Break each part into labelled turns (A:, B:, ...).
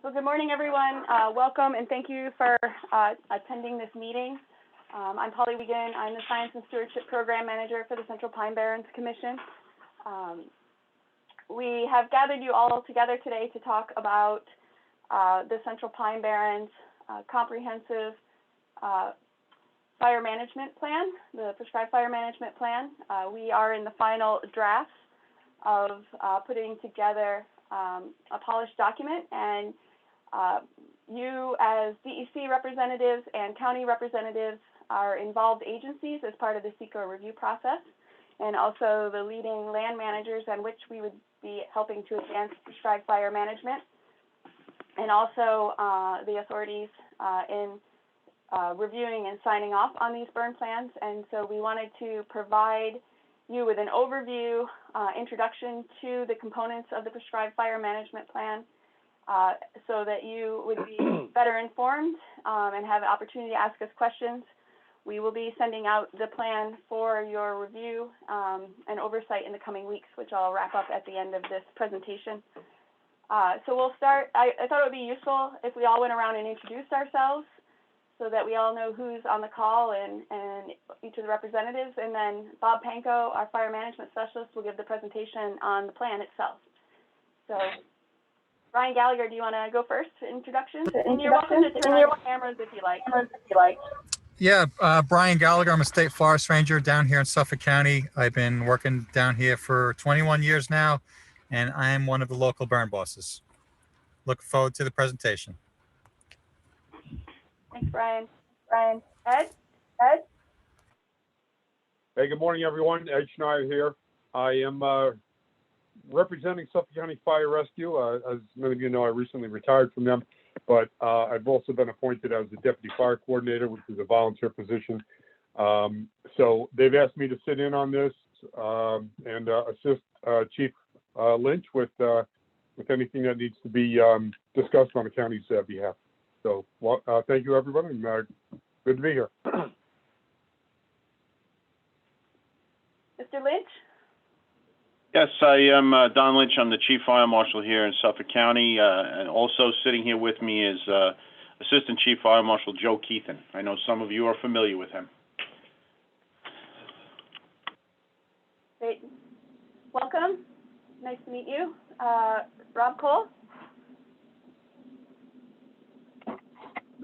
A: Well, good morning, everyone. Welcome and thank you for attending this meeting. I'm Polly Wiegand. I'm the Science and Stewardship Program Manager for the Central Pine Barrens Commission. We have gathered you all together today to talk about the Central Pine Barrens comprehensive fire management plan, the Prescribe fire management plan. We are in the final drafts of putting together a polished document, and you as DEC representatives and county representatives are involved agencies as part of the CEQA review process, and also the leading land managers on which we would be helping to advance prescribed fire management, and also the authorities in reviewing and signing off on these burn plans. And so we wanted to provide you with an overview, introduction to the components of the prescribed fire management plan, so that you would be better informed and have an opportunity to ask us questions. We will be sending out the plan for your review and oversight in the coming weeks, which I'll wrap up at the end of this presentation. So we'll start. I thought it would be useful if we all went around and introduced ourselves so that we all know who's on the call and each of the representatives. And then Bob Panko, our fire management specialist, will give the presentation on the plan itself. So Brian Gallagher, do you want to go first for introductions? And you're welcome to turn on your cameras if you like.
B: Yeah, Brian Gallagher. I'm a state forest ranger down here in Suffolk County. I've been working down here for 21 years now, and I'm one of the local burn bosses. Look forward to the presentation.
A: Thanks, Brian. Ed?
C: Hey, good morning, everyone. Ed Schneider here. I am representing Suffolk County Fire Rescue. As many of you know, I recently retired from them, but I've also been appointed as the Deputy Fire Coordinator, which is a volunteer position. So they've asked me to sit in on this and assist Chief Lynch with anything that needs to be discussed on the county's behalf. So thank you, everybody, and good to be here.
A: Mr. Lynch?
D: Yes, I am Don Lynch. I'm the Chief Fire Marshal here in Suffolk County, and also sitting here with me is Assistant Chief Fire Marshal Joe Keithan. I know some of you are familiar with him.
A: Great. Welcome. Nice to meet you. Rob Cole?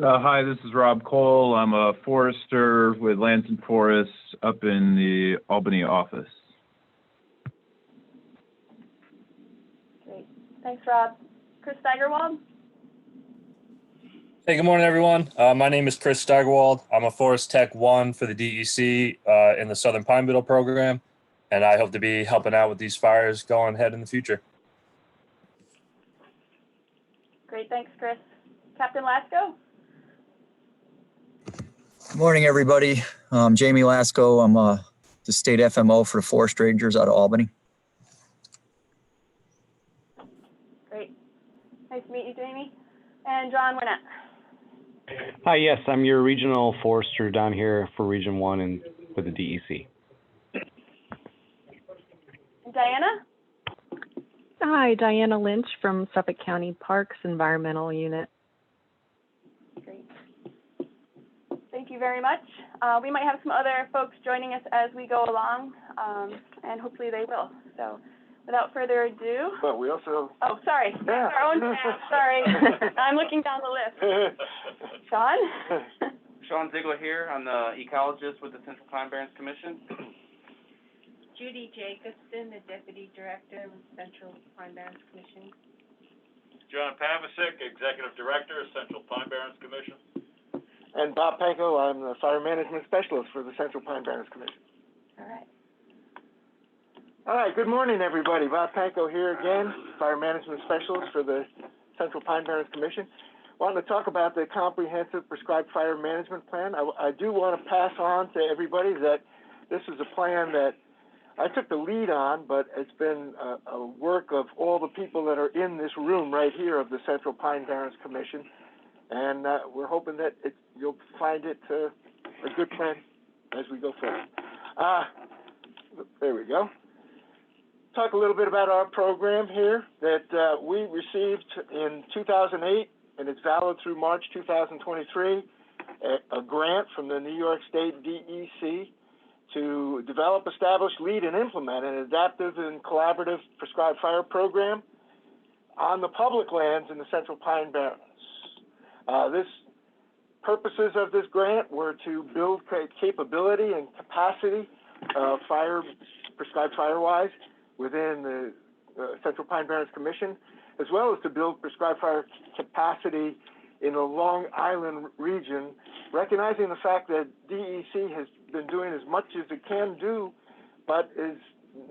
E: Hi, this is Rob Cole. I'm a forester with Lands and Forests up in the Albany office.
A: Great. Thanks, Rob. Chris Steigerwald?
F: Hey, good morning, everyone. My name is Chris Steigerwald. I'm a Forest Tech 1 for the DEC in the Southern Pine Beetle program, and I hope to be helping out with these fires going ahead in the future.
A: Great. Thanks, Chris. Captain Lasco?
G: Good morning, everybody. I'm Jamie Lasco. I'm the state FMO for the Forest Rangers out of Albany.
A: Great. Nice to meet you, Jamie. And John Winnett.
H: Hi, yes, I'm your regional forester down here for Region 1 and for the DEC.
A: Diana?
I: Hi, Diana Lynch from Suffolk County Parks Environmental Unit.
A: Great. Thank you very much. We might have some other folks joining us as we go along, and hopefully they will. So without further ado.
C: But we also.
A: Oh, sorry. Yeah. Our own staff. Sorry. I'm looking down the list. Sean?
J: Sean Ziegler here. I'm the ecologist with the Central Pine Barrens Commission.
K: Judy Jacobson, the Deputy Director with Central Pine Barrens Commission.
L: John Pavasic, Executive Director, Central Pine Barrens Commission.
M: And Bob Panko, I'm the Fire Management Specialist for the Central Pine Barrens Commission.
A: All right.
M: All right, good morning, everybody. Bob Panko here again, Fire Management Specialist for the Central Pine Barrens Commission. Wanted to talk about the comprehensive prescribed fire management plan. I do want to pass on to everybody that this is a plan that I took the lead on, but it's been a work of all the people that are in this room right here of the Central Pine Barrens Commission. And we're hoping that you'll find it a good plan as we go forward. There we go. talk a little bit about our program here that we received in 2008, and it's valid through March 2023, a grant from the New York State DEC to develop, establish, lead, and implement an adaptive and collaborative prescribed fire program on the public lands in the Central Pine Barrens. Purposes of this grant were to build capability and capacity prescribed fire-wise within the Central Pine Barrens Commission, as well as to build prescribed fire capacity in the Long Island region, recognizing the fact that DEC has been doing as much as it can do, but has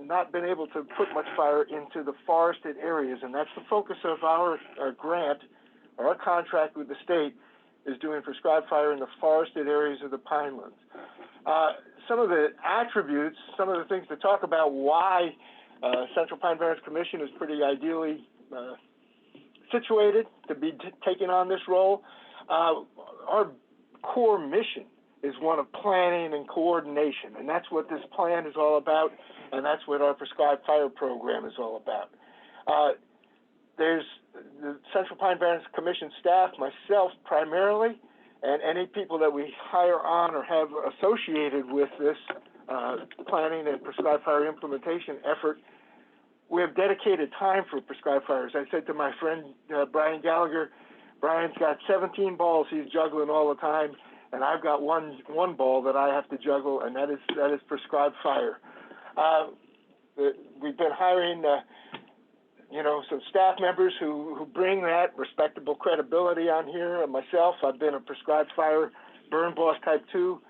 M: not been able to put much fire into the forested areas. And that's the focus of our grant, or our contract with the state, is doing prescribed fire in the forested areas of the pinelands. Some of the attributes, some of the things to talk about why Central Pine Barrens Commission is pretty ideally situated to be taking on this role. Our core mission is one of planning and coordination, and that's what this plan is all about, and that's what our prescribed fire program is all about. There's the Central Pine Barrens Commission staff, myself primarily, and any people that we hire on or have associated with this planning and prescribed fire implementation effort. We have dedicated time for prescribed fires. I said to my friend Brian Gallagher, Brian's got 17 balls he's juggling all the time, and I've got one ball that I have to juggle, and that is prescribed fire. We've been hiring some staff members who bring that respectable credibility on here. And myself, I've been a prescribed fire burn boss type 2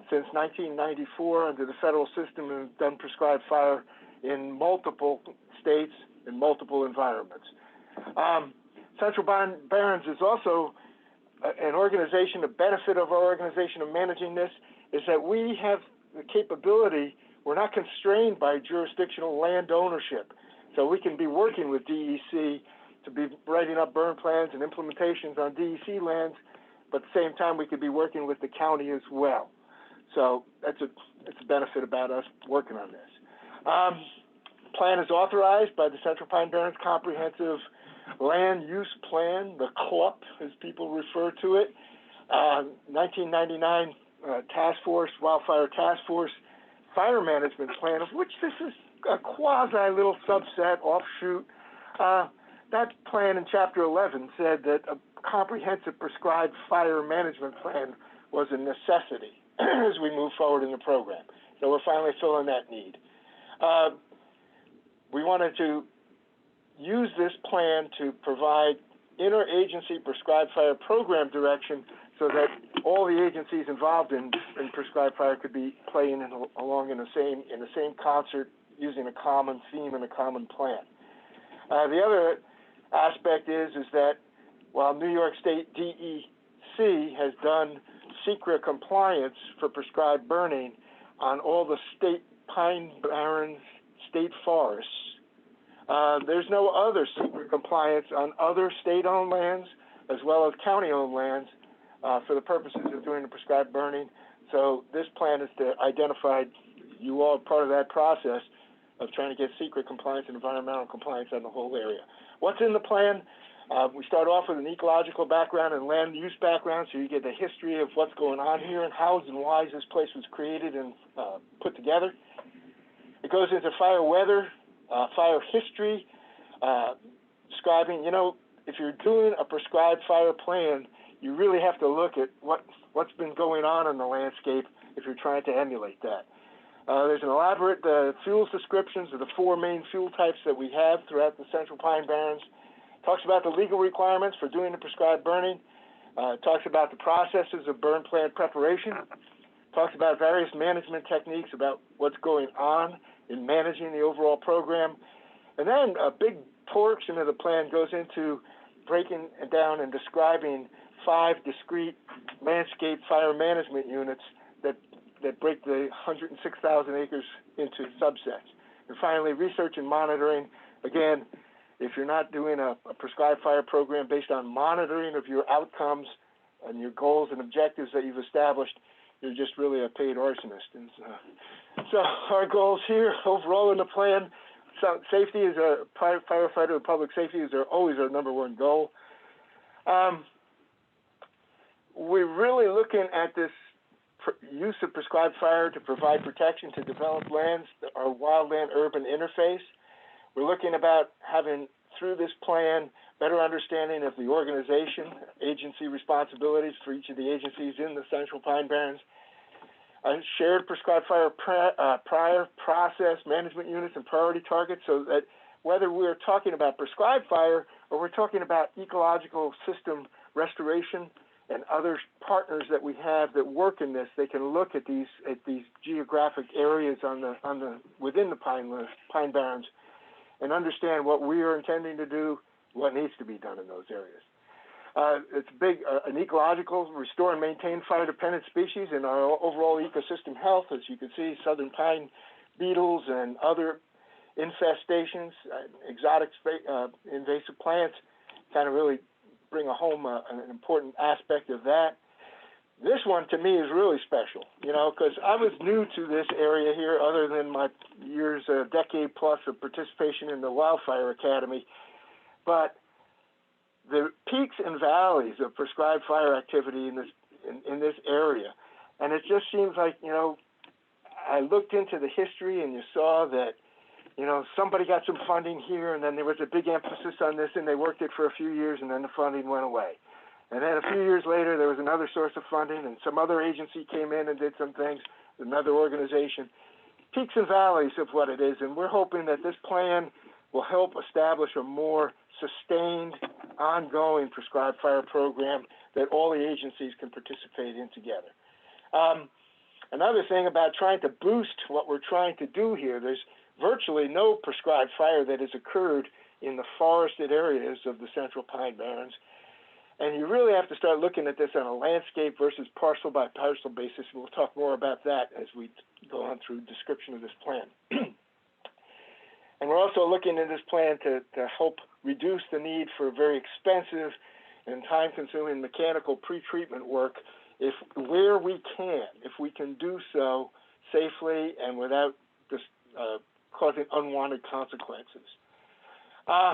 M: since 1994 under the federal system, and done prescribed fire in multiple states in multiple environments. Central Pine Barrens is also an organization. The benefit of our organization of managing this is that we have the capability. We're not constrained by jurisdictional land ownership. So we can be working with DEC to be writing up burn plans and implementations on DEC lands, but at the same time we could be working with the county as well. So that's a benefit about us working on this. Plan is authorized by the Central Pine Barrens Comprehensive Land Use Plan, the CLUP as people refer to it, 1999 Task Force, Wildfire Task Force Fire Management Plan, of which this is a quasi little subset, offshoot. That plan in Chapter 11 said that a comprehensive prescribed fire management plan was a necessity as we move forward in the program. So we're finally filling that need. We wanted to use this plan to provide interagency prescribed fire program direction so that all the agencies involved in prescribed fire could be playing along in the same concert, using a common theme and a common plan. The other aspect is that while New York State DEC has done secret compliance for prescribed burning on all the state pine barrens state forests, there's no other secret compliance on other state-owned lands as well as county-owned lands for the purposes of doing the prescribed burning. So this plan is to identify you all part of that process of trying to get secret compliance and environmental compliance on the whole area. What's in the plan? We start off with an ecological background and land use background, so you get the history of what's going on here and hows and whys this place was created and put together. It goes into fire weather, fire history, describing, if you're doing a prescribed fire plan, you really have to look at what's been going on in the landscape if you're trying to emulate that. There's an elaborate fuels descriptions of the 4 main fuel types that we have throughout the Central Pine Barrens. Talks about the legal requirements for doing the prescribed burning. Talks about the processes of burn plan preparation. Talks about various management techniques about what's going on in managing the overall program. And then a big portion of the plan goes into breaking down and describing 5 discrete landscape fire management units that break the 106,000 acres into subsets. And finally, research and monitoring. Again, if you're not doing a prescribed fire program based on monitoring of your outcomes and your goals and objectives that you've established, you're just really a paid arsonist. And so our goals here overall in the plan, safety is firefighter and public safety is always our number one goal. We're really looking at this use of prescribed fire to provide protection to developed lands, our wildland-urban interface. We're looking about having, through this plan, better understanding of the organization, agency responsibilities for each of the agencies in the Central Pine Barrens, shared prescribed fire prior process management units and priority targets, so that whether we're talking about prescribed fire or we're talking about ecological system restoration and other partners that we have that work in this, they can look at these geographic areas within the Pine Barrens and understand what we are intending to do, what needs to be done in those areas. It's big, an ecological, restore and maintain fire-dependent species in our overall ecosystem health. As you can see, southern pine beetles and other infestations, exotic invasive plants, kind of really bring home an important aspect of that. This one, to me, is really special, because I was new to this area here other than my years, decade plus of participation in the Wildfire Academy. But the peaks and valleys of prescribed fire activity in this area, and it just seems like, I looked into the history and you saw that, somebody got some funding here, and then there was a big emphasis on this, and they worked it for a few years, and then the funding went away. And then a few years later, there was another source of funding, and some other agency came in and did some things, another organization. Peaks and valleys of what it is, and we're hoping that this plan will help establish a more sustained, ongoing prescribed fire program that all the agencies can participate in together. Another thing about trying to boost what we're trying to do here, there's virtually no prescribed fire that has occurred in the forested areas of the Central Pine Barrens. And you really have to start looking at this on a landscape versus parcel by parcel basis. And we'll talk more about that as we go on through description of this plan. And we're also looking in this plan to help reduce the need for very expensive and time-consuming mechanical pretreatment work where we can do so safely and without just causing unwanted consequences. A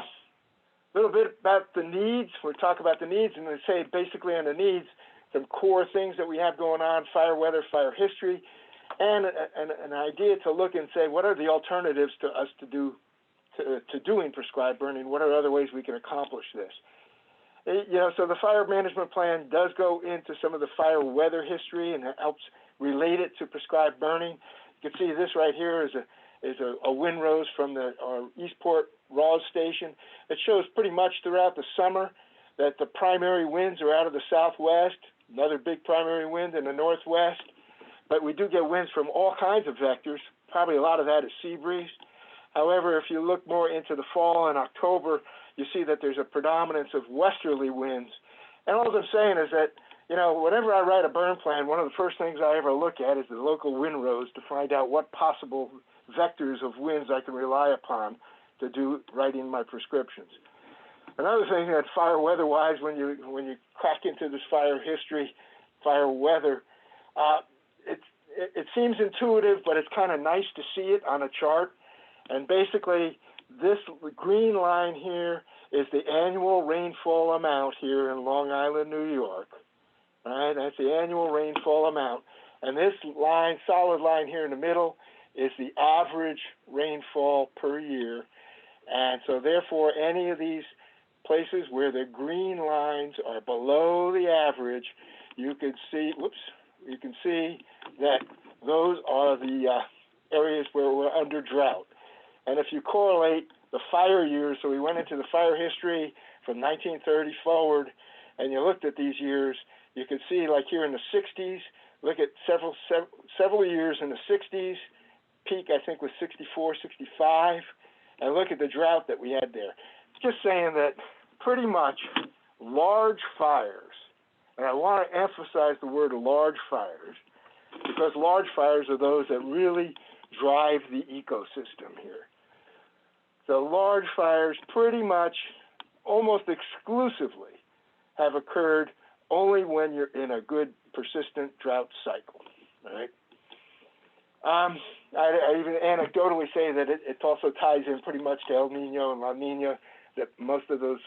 M: little bit about the needs. We'll talk about the needs, and we say basically on the needs, some core things that we have going on: fire weather, fire history, and an idea to look and say, what are the alternatives to us to doing prescribed burning? What are other ways we can accomplish this? So the fire management plan does go into some of the fire weather history and helps relate it to prescribed burning. You can see this right here is a windrose from our Eastport RAWS station. It shows pretty much throughout the summer that the primary winds are out of the southwest, another big primary wind in the northwest, but we do get winds from all kinds of vectors. Probably a lot of that is sea breeze. However, if you look more into the fall and October, you see that there's a predominance of westerly winds. And all I'm saying is that, whenever I write a burn plan, one of the first things I ever look at is the local windrows to find out what possible vectors of winds I can rely upon to do writing my prescriptions. Another thing that fire weather-wise, when you crack into this fire history, fire weather, it seems intuitive, but it's kind of nice to see it on a chart. And basically, this green line here is the annual rainfall amount here in Long Island, New York. All right, that's the annual rainfall amount. And this line, solid line here in the middle, is the average rainfall per year. And so therefore, any of these places where the green lines are below the average, you can see that those are the areas where we're under drought. And if you correlate the fire years, so we went into the fire history from 1930 forward, and you looked at these years, you can see like here in the 60s, look at several years in the 60s, peak I think was 64, 65, and look at the drought that we had there. Just saying that pretty much large fires, and I want to emphasize the word large fires, because large fires are those that really drive the ecosystem here. So large fires pretty much almost exclusively have occurred only when you're in a good persistent drought cycle, right? I even anecdotally say that it also ties in pretty much to El Nino and La Nina, that most of those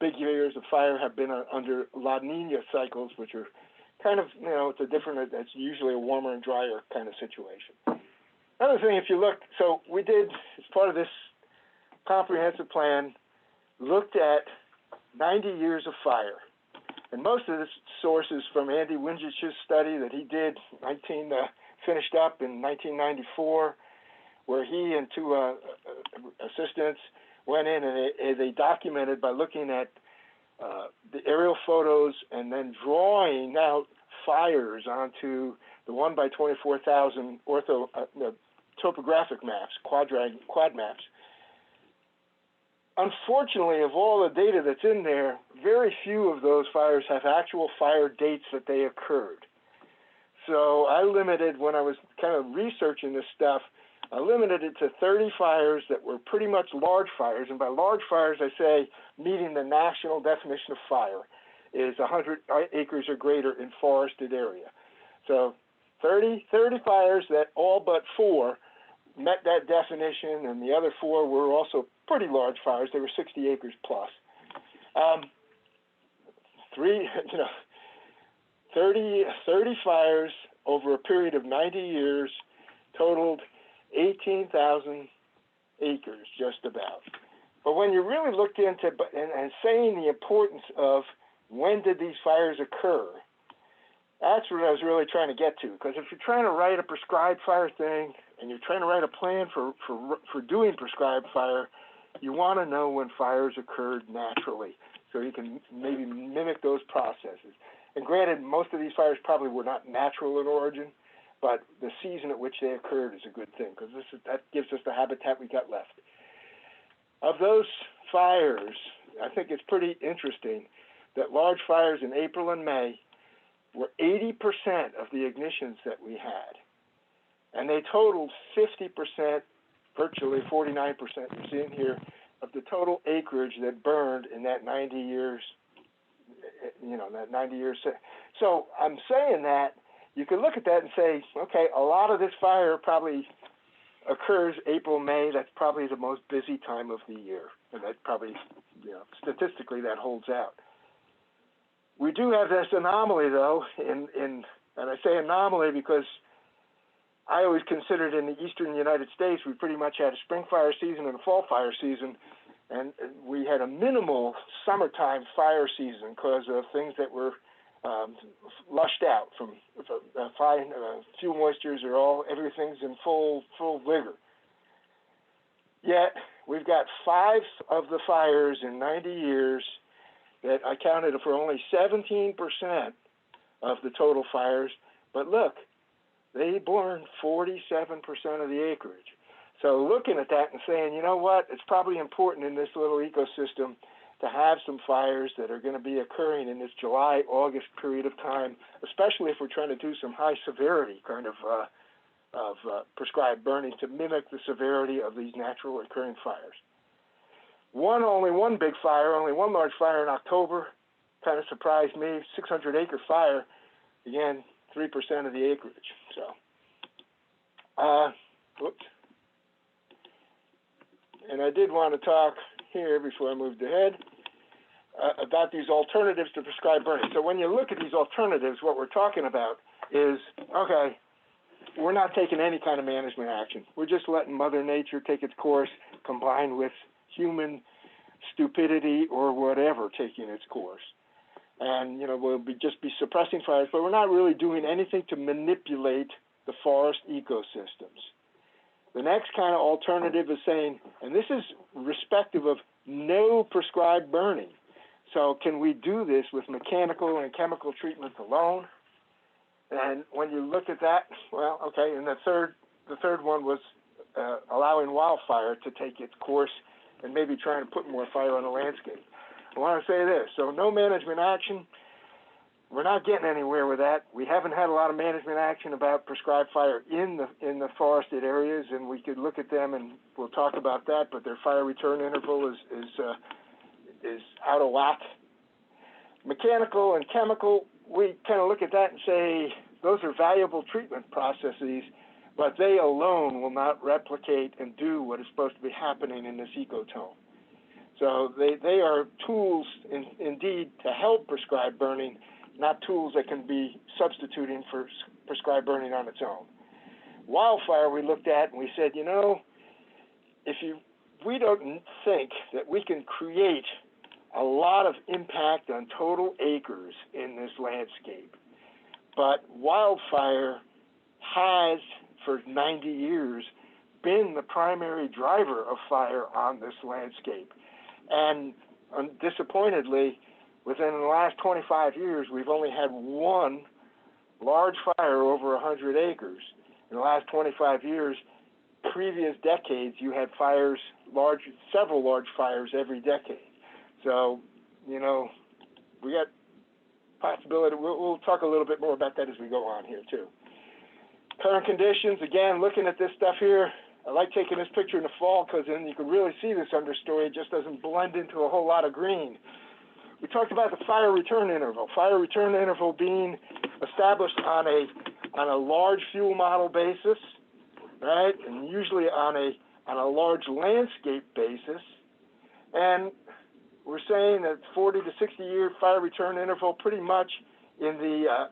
M: big years of fire have been under La Nina cycles, which are kind of, it's a different, it's usually a warmer and drier kind of situation. Another thing, if you look, so we did, as part of this comprehensive plan, looked at 90 years of fire. And most of this sources from Andy Wingich's study that he did, finished up in 1994, where he and two assistants went in and they documented by looking at the aerial photos and then drawing out fires onto the 1 by 24,000 topographic maps, quad maps. Unfortunately, of all the data that's in there, very few of those fires have actual fire dates that they occurred. So I limited, when I was kind of researching this stuff, I limited it to 30 fires that were pretty much large fires. And by large fires, I say meeting the national definition of fire is 100 acres or greater in forested area. So 30 fires that all but 4 met that definition, and the other 4 were also pretty large fires. They were 60 acres plus. 30 fires over a period of 90 years totaled 18,000 acres, just about. But when you really look into and saying the importance of when did these fires occur, that's what I was really trying to get to. Because if you're trying to write a prescribed fire thing and you're trying to write a plan for doing prescribed fire, you want to know when fires occurred naturally, so you can maybe mimic those processes. And granted, most of these fires probably were not natural in origin, but the season at which they occurred is a good thing, because that gives us the habitat we got left. Of those fires, I think it's pretty interesting that large fires in April and May were 80% of the ignitions that we had. And they totaled 50%, virtually 49%, you're seeing here, of the total acreage that burned in that 90 years, that 90 years. So I'm saying that you can look at that and say, okay, a lot of this fire probably occurs April, May. That's probably the most busy time of the year. And that probably, statistically that holds out. We do have this anomaly, though, and I say anomaly because I always considered in the eastern United States, we pretty much had a spring fire season and a fall fire season, and we had a minimal summertime fire season because of things that were lushed out from fuel moistures or everything's in full vigor. Yet we've got 5 of the fires in 90 years that accounted for only 17% of the total fires, but look, they burned 47% of the acreage. So looking at that and saying, you know what, it's probably important in this little ecosystem to have some fires that are going to be occurring in this July, August period of time, especially if we're trying to do some high severity kind of prescribed burning to mimic the severity of these natural occurring fires. Only one big fire, only one large fire in October, kind of surprised me, 600-acre fire, again, 3% of the acreage. So, whoops. And I did want to talk here before I moved ahead about these alternatives to prescribed burning. So when you look at these alternatives, what we're talking about is, okay, we're not taking any kind of management action. We're just letting Mother Nature take its course, combined with human stupidity or whatever taking its course. And, we'll just be suppressing fires, but we're not really doing anything to manipulate the forest ecosystems. The next kind of alternative is saying, and this is respective of no prescribed burning. So can we do this with mechanical and chemical treatments alone? And when you look at that, well, okay, and the third one was allowing wildfire to take its course and maybe trying to put more fire on the landscape. I want to say this, so no management action, we're not getting anywhere with that. We haven't had a lot of management action about prescribed fire in the forested areas, and we could look at them and we'll talk about that, but their fire return interval is out of whack. Mechanical and chemical, we kind of look at that and say those are valuable treatment processes, but they alone will not replicate and do what is supposed to be happening in this ecotone. So they are tools indeed to help prescribed burning, not tools that can be substituting for prescribed burning on its own. Wildfire we looked at and we said, you know, we don't think that we can create a lot of impact on total acres in this landscape. But wildfire has, for 90 years, been the primary driver of fire on this landscape. And disappointedly, within the last 25 years, we've only had one large fire over 100 acres. In the last 25 years, previous decades, you had fires, several large fires every decade. So, you know, we got possibility. We'll talk a little bit more about that as we go on here, too. Current conditions, again, looking at this stuff here, I like taking this picture in the fall because then you can really see this understory. It just doesn't blend into a whole lot of green. We talked about the fire return interval. Fire return interval being established on a large fuel model basis, right? And usually on a large landscape basis. And we're saying that 40 to 60 year fire return interval pretty much in the,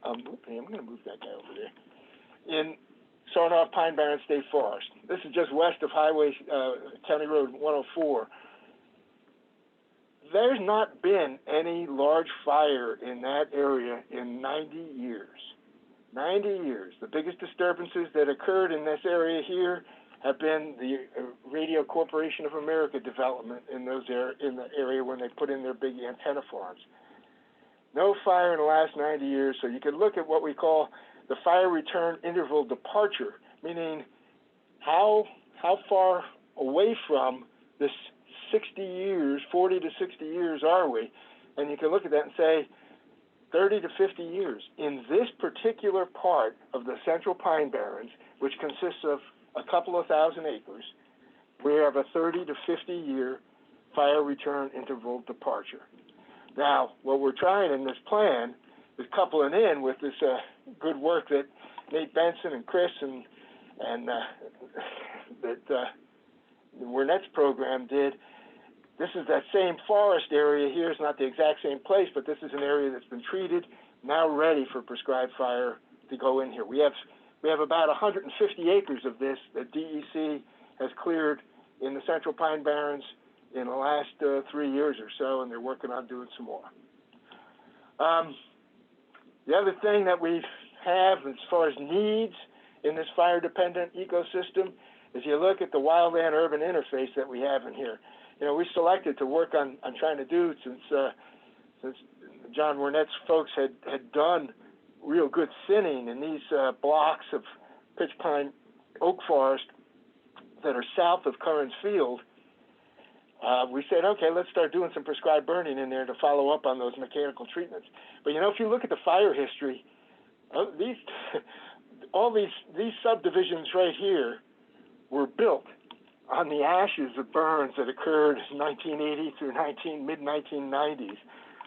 M: I'm going to move that guy over there, in Sarnoff Pine Barren State Forest. This is just west of County Road 104. There's not been any large fire in that area in 90 years. 90 years. The biggest disturbances that occurred in this area here have been the Radio Corporation of America development in the area when they put in their big antenna farms. No fire in the last 90 years, so you can look at what we call the fire return interval departure, meaning how far away from this 60 years, 40 to 60 years are we? And you can look at that and say 30 to 50 years. In this particular part of the Central Pine Barrens, which consists of a couple of thousand acres, we have a 30 to 50 year fire return interval departure. Now, what we're trying in this plan is coupling in with this good work that Nate Benson and Chris and that the Wernet's program did. This is that same forest area here. It's not the exact same place, but this is an area that's been treated, now ready for prescribed fire to go in here. We have about 150 acres of this that DEC has cleared in the Central Pine Barrens in the last 3 years or so, and they're working on doing some more. The other thing that we have as far as needs in this fire-dependent ecosystem is you look at the wildland-urban interface that we have in here. You know, we selected to work on trying to do since John Wernet's folks had done real good thinning in these blocks of pitch pine oak forest that are south of Curran's Field. We said, okay, let's start doing some prescribed burning in there to follow up on those mechanical treatments. But you know, if you look at the fire history, all these subdivisions right here were built on the ashes of burns that occurred in 1980 through mid-1990s.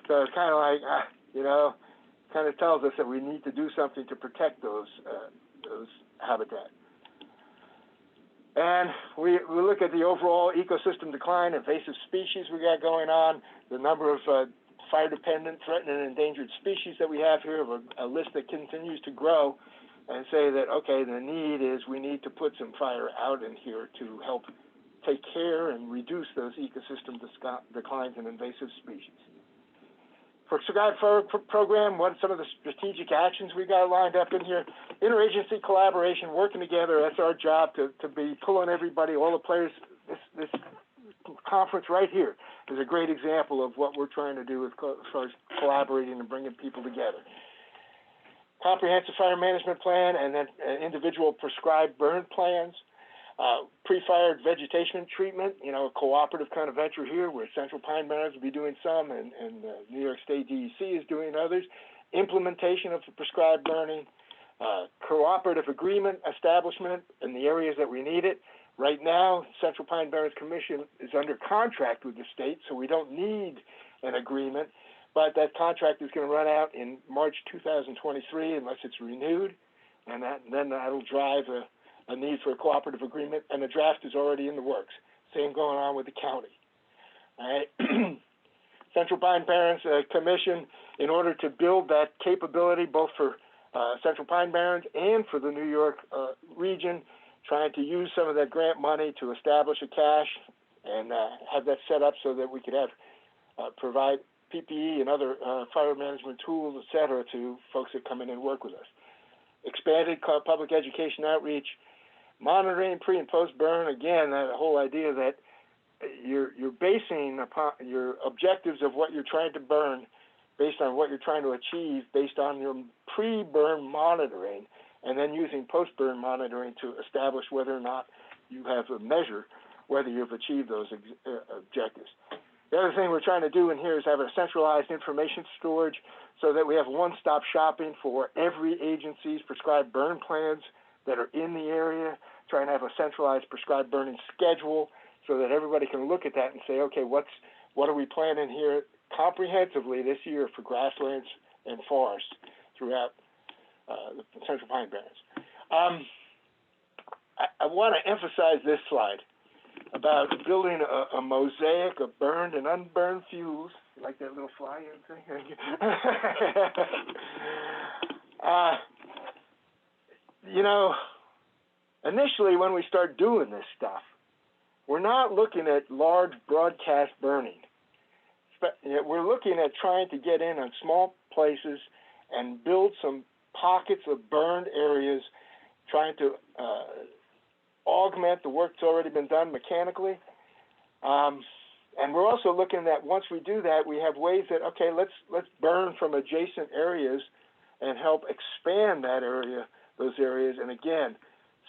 M: So it's kind of like, you know, kind of tells us that we need to do something to protect those habitat. And we look at the overall ecosystem decline, invasive species we got going on, the number of fire-dependent, threatened, and endangered species that we have here, a list that continues to grow, and say that, okay, the need is we need to put some fire out in here to help take care and reduce those ecosystem declines in invasive species. For Prescribe Fire program, what are some of the strategic actions we got lined up in here? Interagency collaboration, working together, that's our job to be pulling everybody, all the players. This conference right here is a great example of what we're trying to do as far as collaborating and bringing people together. Comprehensive fire management plan and then individual prescribed burn plans. Pre-fire vegetation treatment, you know, a cooperative kind of venture here where Central Pine Barrens will be doing some and New York State DEC is doing others. Implementation of the prescribed burning. Cooperative agreement establishment in the areas that we need it. Right now, Central Pine Barrens Commission is under contract with the state, so we don't need an agreement. But that contract is going to run out in March 2023 unless it's renewed. and then that'll drive a need for a cooperative agreement, and the draft is already in the works. Same going on with the county. All right. Central Pine Barrens Commission, in order to build that capability both for Central Pine Barrens and for the New York region, trying to use some of that grant money to establish a cache and have that set up so that we could have provide PPE and other fire management tools, et cetera, to folks that come in and work with us. Expanded public education outreach, monitoring pre and post burn. Again, that whole idea that you're basing upon your objectives of what you're trying to burn based on what you're trying to achieve based on your pre-burn monitoring, and then using post-burn monitoring to establish whether or not you have a measure whether you've achieved those objectives. The other thing we're trying to do in here is have a centralized information storage so that we have one-stop shopping for every agency's prescribed burn plans that are in the area, trying to have a centralized prescribed burning schedule so that everybody can look at that and say, okay, what are we planning here comprehensively this year for grasslands and forests throughout the Central Pine Barrens. I want to emphasize this slide about building a mosaic of burned and unburned fuels. You like that little fly-in thing? You know, initially when we start doing this stuff, we're not looking at large broadcast burning. We're looking at trying to get in on small places and build some pockets of burned areas, trying to augment the work that's already been done mechanically. And we're also looking at, once we do that, we have ways that, okay, let's burn from adjacent areas and help expand that area, those areas. And again,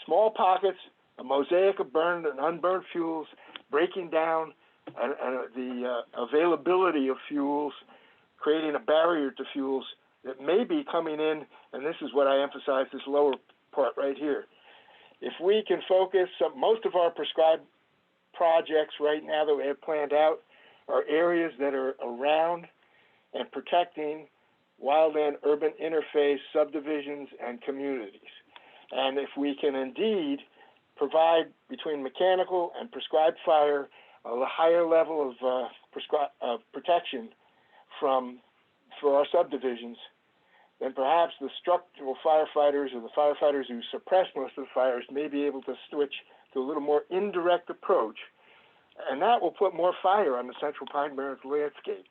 M: small pockets, a mosaic of burned and unburned fuels, breaking down the availability of fuels, creating a barrier to fuels that may be coming in, and this is what I emphasize, this lower part right here. If we can focus, most of our prescribed projects right now that we have planned out are areas that are around and protecting wildland-urban interface subdivisions and communities. And if we can indeed provide between mechanical and prescribed fire a higher level of protection for our subdivisions, then perhaps the structural firefighters or the firefighters who suppress most of the fires may be able to switch to a little more indirect approach, and that will put more fire on the Central Pine Barrens landscape.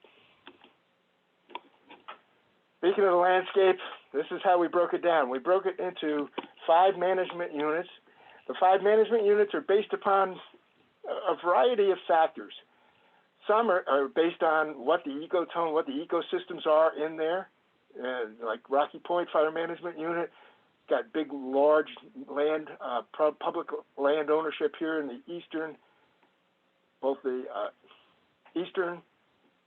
M: Speaking of the landscape, this is how we broke it down. We broke it into 5 management units. The 5 management units are based upon a variety of factors. Some are based on what the ecotone, what the ecosystems are in there, like Rocky Point Fire Management Unit, got big, large land, public land ownership here in the eastern, both the eastern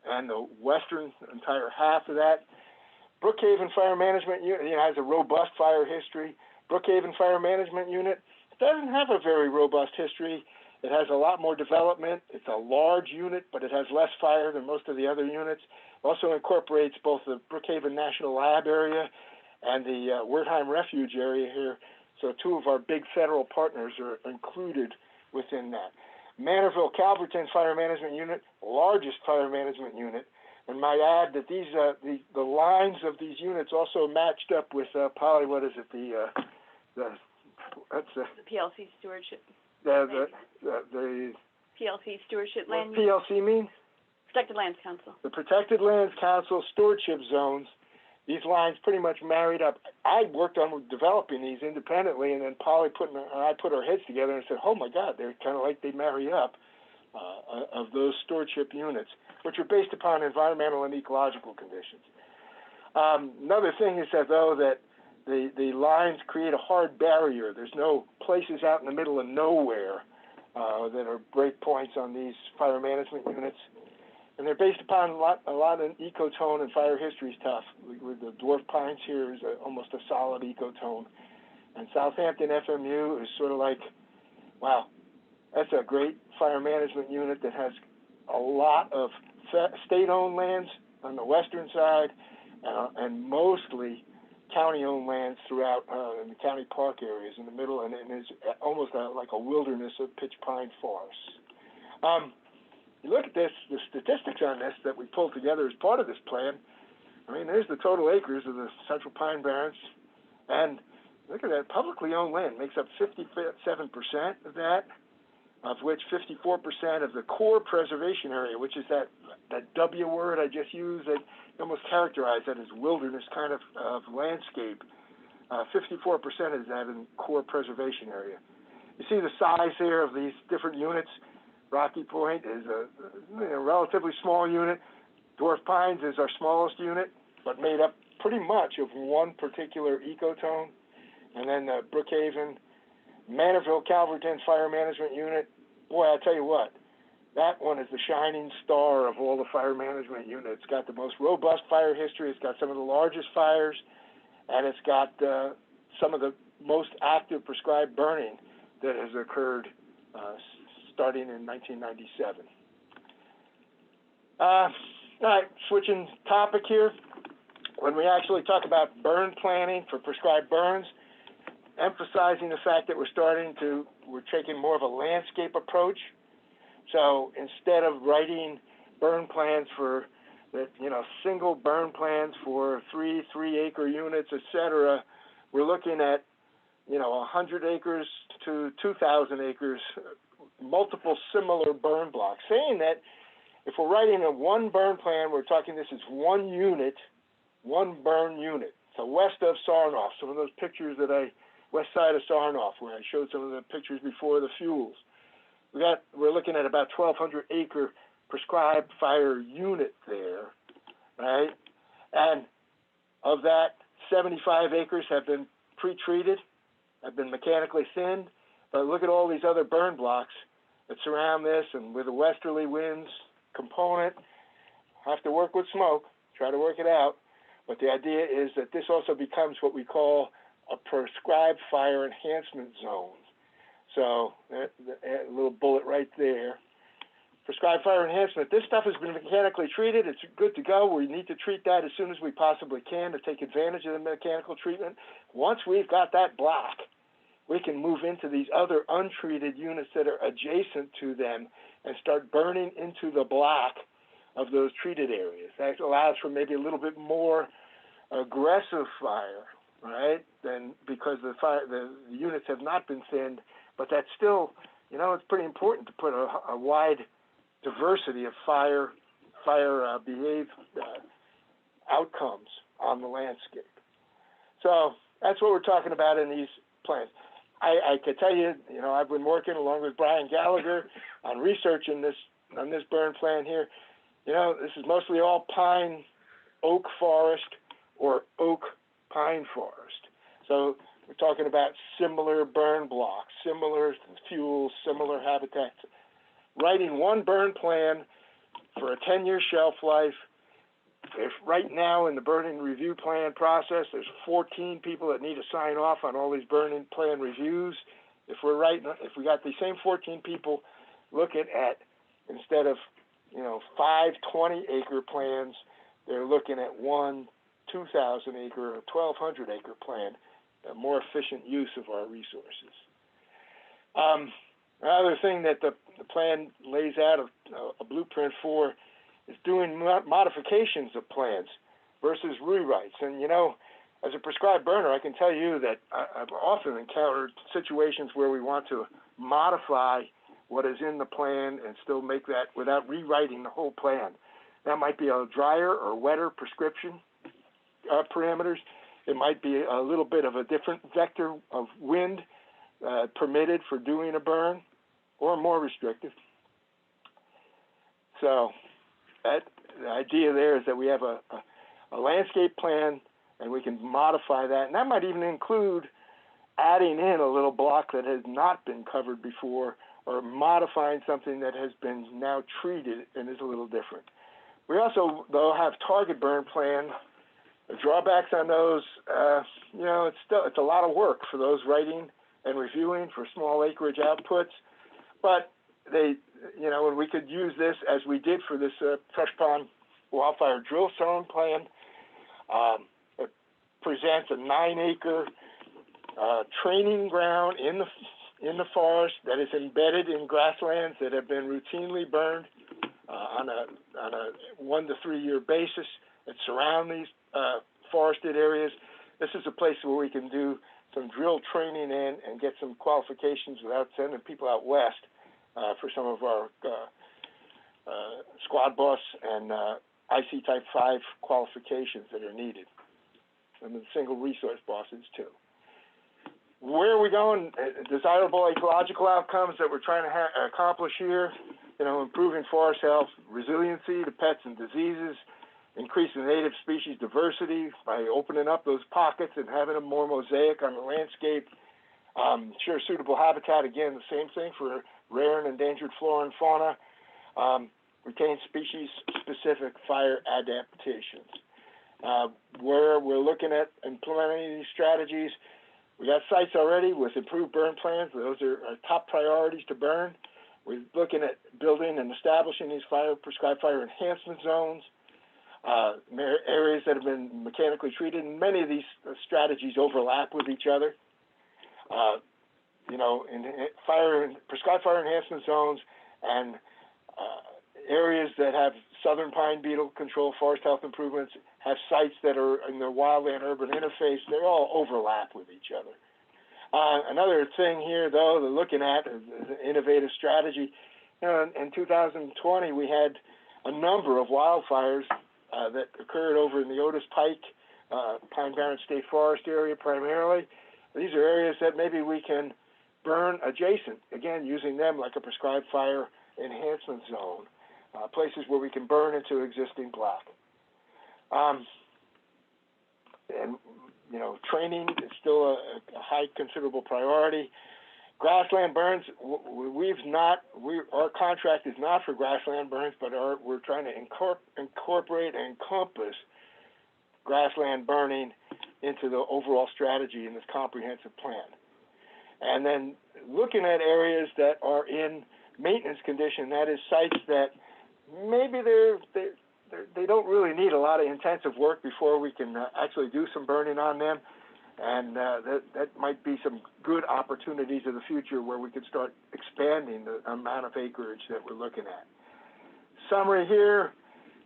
M: and the western entire half of that. Brookhaven Fire Management Unit has a robust fire history. Brookhaven Fire Management Unit doesn't have a very robust history. It has a lot more development. It's a large unit, but it has less fire than most of the other units. It also incorporates both the Brookhaven National Lab area and the Wertheim Refuge area here. So 2 of our big federal partners are included within that. Manorville-Calverton Fire Management Unit, largest fire management unit. And might add that these the lines of these units also matched up with Polly. What is it? The
A: PLC stewardship.
M: The
A: PLC stewardship land.
M: What PLC mean?
A: Protected Lands Council.
M: The Protected Lands Council stewardship zones. These lines pretty much married up. I worked on developing these independently, and then Polly and I put our heads together and said, "Oh my God, they're kind of like they marry up." Of those stewardship units, which are based upon environmental and ecological conditions. Another thing is that, though, that the lines create a hard barrier. There's no places out in the middle of nowhere that are break points on these fire management units. And they're based upon a lot of ecotone and fire history stuff. With the dwarf pines here is almost a solid ecotone. And Southampton FMU is sort of like, wow, that's a great fire management unit that has a lot of state-owned lands on the western side and mostly county-owned lands throughout in the county park areas in the middle, and is almost like a wilderness of pitch pine forests. You look at this, the statistics on this that we pulled together as part of this plan. I mean, there's the total acres of the Central Pine Barrens, and look at that, publicly owned land makes up 57% of that, of which 54% of the core preservation area, which is that W word I just used that almost characterized that as wilderness kind of landscape. 54% is that in core preservation area. You see the size here of these different units. Rocky Point is a relatively small unit. Dwarf Pines is our smallest unit, but made up pretty much of one particular ecotone. And then Brookhaven, Manorville, Calverton Fire Management Unit. Boy, I tell you what, that one is the shining star of all the fire management units. It's got the most robust fire history. It's got some of the largest fires, and it's got some of the most active prescribed burning that has occurred starting in 1997. All right, switching topic here. When we actually talk about burn planning for prescribed burns, emphasizing the fact that we're taking more of a landscape approach. So instead of writing burn plans for single burn plans for 3-acre units, etc., we're looking at 100 acres to 2,000 acres, multiple similar burn blocks, saying that if we're writing a one burn plan, we're talking this is one unit, one burn unit. So west of Sarnoff, some of those pictures west side of Sarnoff, where I showed some of the pictures before the fuels. We're looking at about 1,200 acre prescribed fire unit there, right? And of that, 75 acres have been pre-treated, have been mechanically thinned. But look at all these other burn blocks that surround this, and with the westerly winds component, have to work with smoke, try to work it out. But the idea is that this also becomes what we call a prescribed fire enhancement zone. So a little bullet right there. Prescribed fire enhancement. This stuff has been mechanically treated. It's good to go. We need to treat that as soon as we possibly can to take advantage of the mechanical treatment. Once we've got that block, we can move into these other untreated units that are adjacent to them and start burning into the block of those treated areas. That allows for maybe a little bit more aggressive fire, right? Then because the units have not been thinned, but that's still, it's pretty important to put a wide diversity of fire outcomes on the landscape. So that's what we're talking about in these plans. I could tell you, I've been working along with Brian Gallagher on researching on this burn plan here. This is mostly all pine oak forest or oak pine forest. So we're talking about similar burn blocks, similar fuels, similar habitats. Writing one burn plan for a 10-year shelf life. If right now in the burning review plan process, there's 14 people that need to sign off on all these burning plan reviews. If we got the same 14 people looking at, instead of 5 20-acre plans, they're looking at 1 2,000-acre or 1,200-acre plan, a more efficient use of our resources. Another thing that the plan lays out a blueprint for is doing modifications of plans versus rewrites. And, as a prescribed burner, I can tell you that I've often encountered situations where we want to modify what is in the plan and still make that without rewriting the whole plan. That might be a drier or wetter prescription parameters. It might be a little bit of a different vector of wind permitted for doing a burn, or more restrictive. So the idea there is that we have a landscape plan and we can modify that. And that might even include adding in a little block that has not been covered before, or modifying something that has been now treated and is a little different. We also, though, have target burn plan. The drawbacks on those, it's a lot of work for those writing and reviewing for small acreage outputs. But when we could use this as we did for this Fresh Pond wildfire drill zone plan, presents a 9-acre training ground in the forest that is embedded in grasslands that have been routinely burned on a 1 to 3 year basis that surround these forested areas. This is a place where we can do some drill training in and get some qualifications without sending people out west for some of our squad boss and IC Type 5 qualifications that are needed, and the single resource bosses too. Where are we going? Desirable ecological outcomes that we're trying to accomplish here, improving forest health, resiliency to pets and diseases, increasing native species diversity by opening up those pockets and having them more mosaic on the landscape. Sure, suitable habitat, again, the same thing for rare and endangered flora and fauna. Retain species-specific fire adaptations. Where we're looking at implementing these strategies, we got sites already with improved burn plans. Those are our top priorities to burn. We're looking at building and establishing these prescribed fire enhancement zones, areas that have been mechanically treated, and many of these strategies overlap with each other. Prescribed fire enhancement zones and areas that have southern pine beetle control, forest health improvements, have sites that are in the wildland-urban interface. They all overlap with each other. Another thing here, though, they're looking at is an innovative strategy. In 2020, we had a number of wildfires that occurred over in the Otis Pike, Pine Barren State Forest area primarily. These are areas that maybe we can burn adjacent, again, using them like a prescribed fire enhancement zone, places where we can burn into existing black. Training is still a high considerable priority. Grassland burns, our contract is not for grassland burns, but we're trying to incorporate and encompass grassland burning into the overall strategy in this comprehensive plan. And then looking at areas that are in maintenance condition, that is sites that maybe they don't really need a lot of intensive work before we can actually do some burning on them. And that might be some good opportunities in the future where we could start expanding the amount of acreage that we're looking at. Summary here,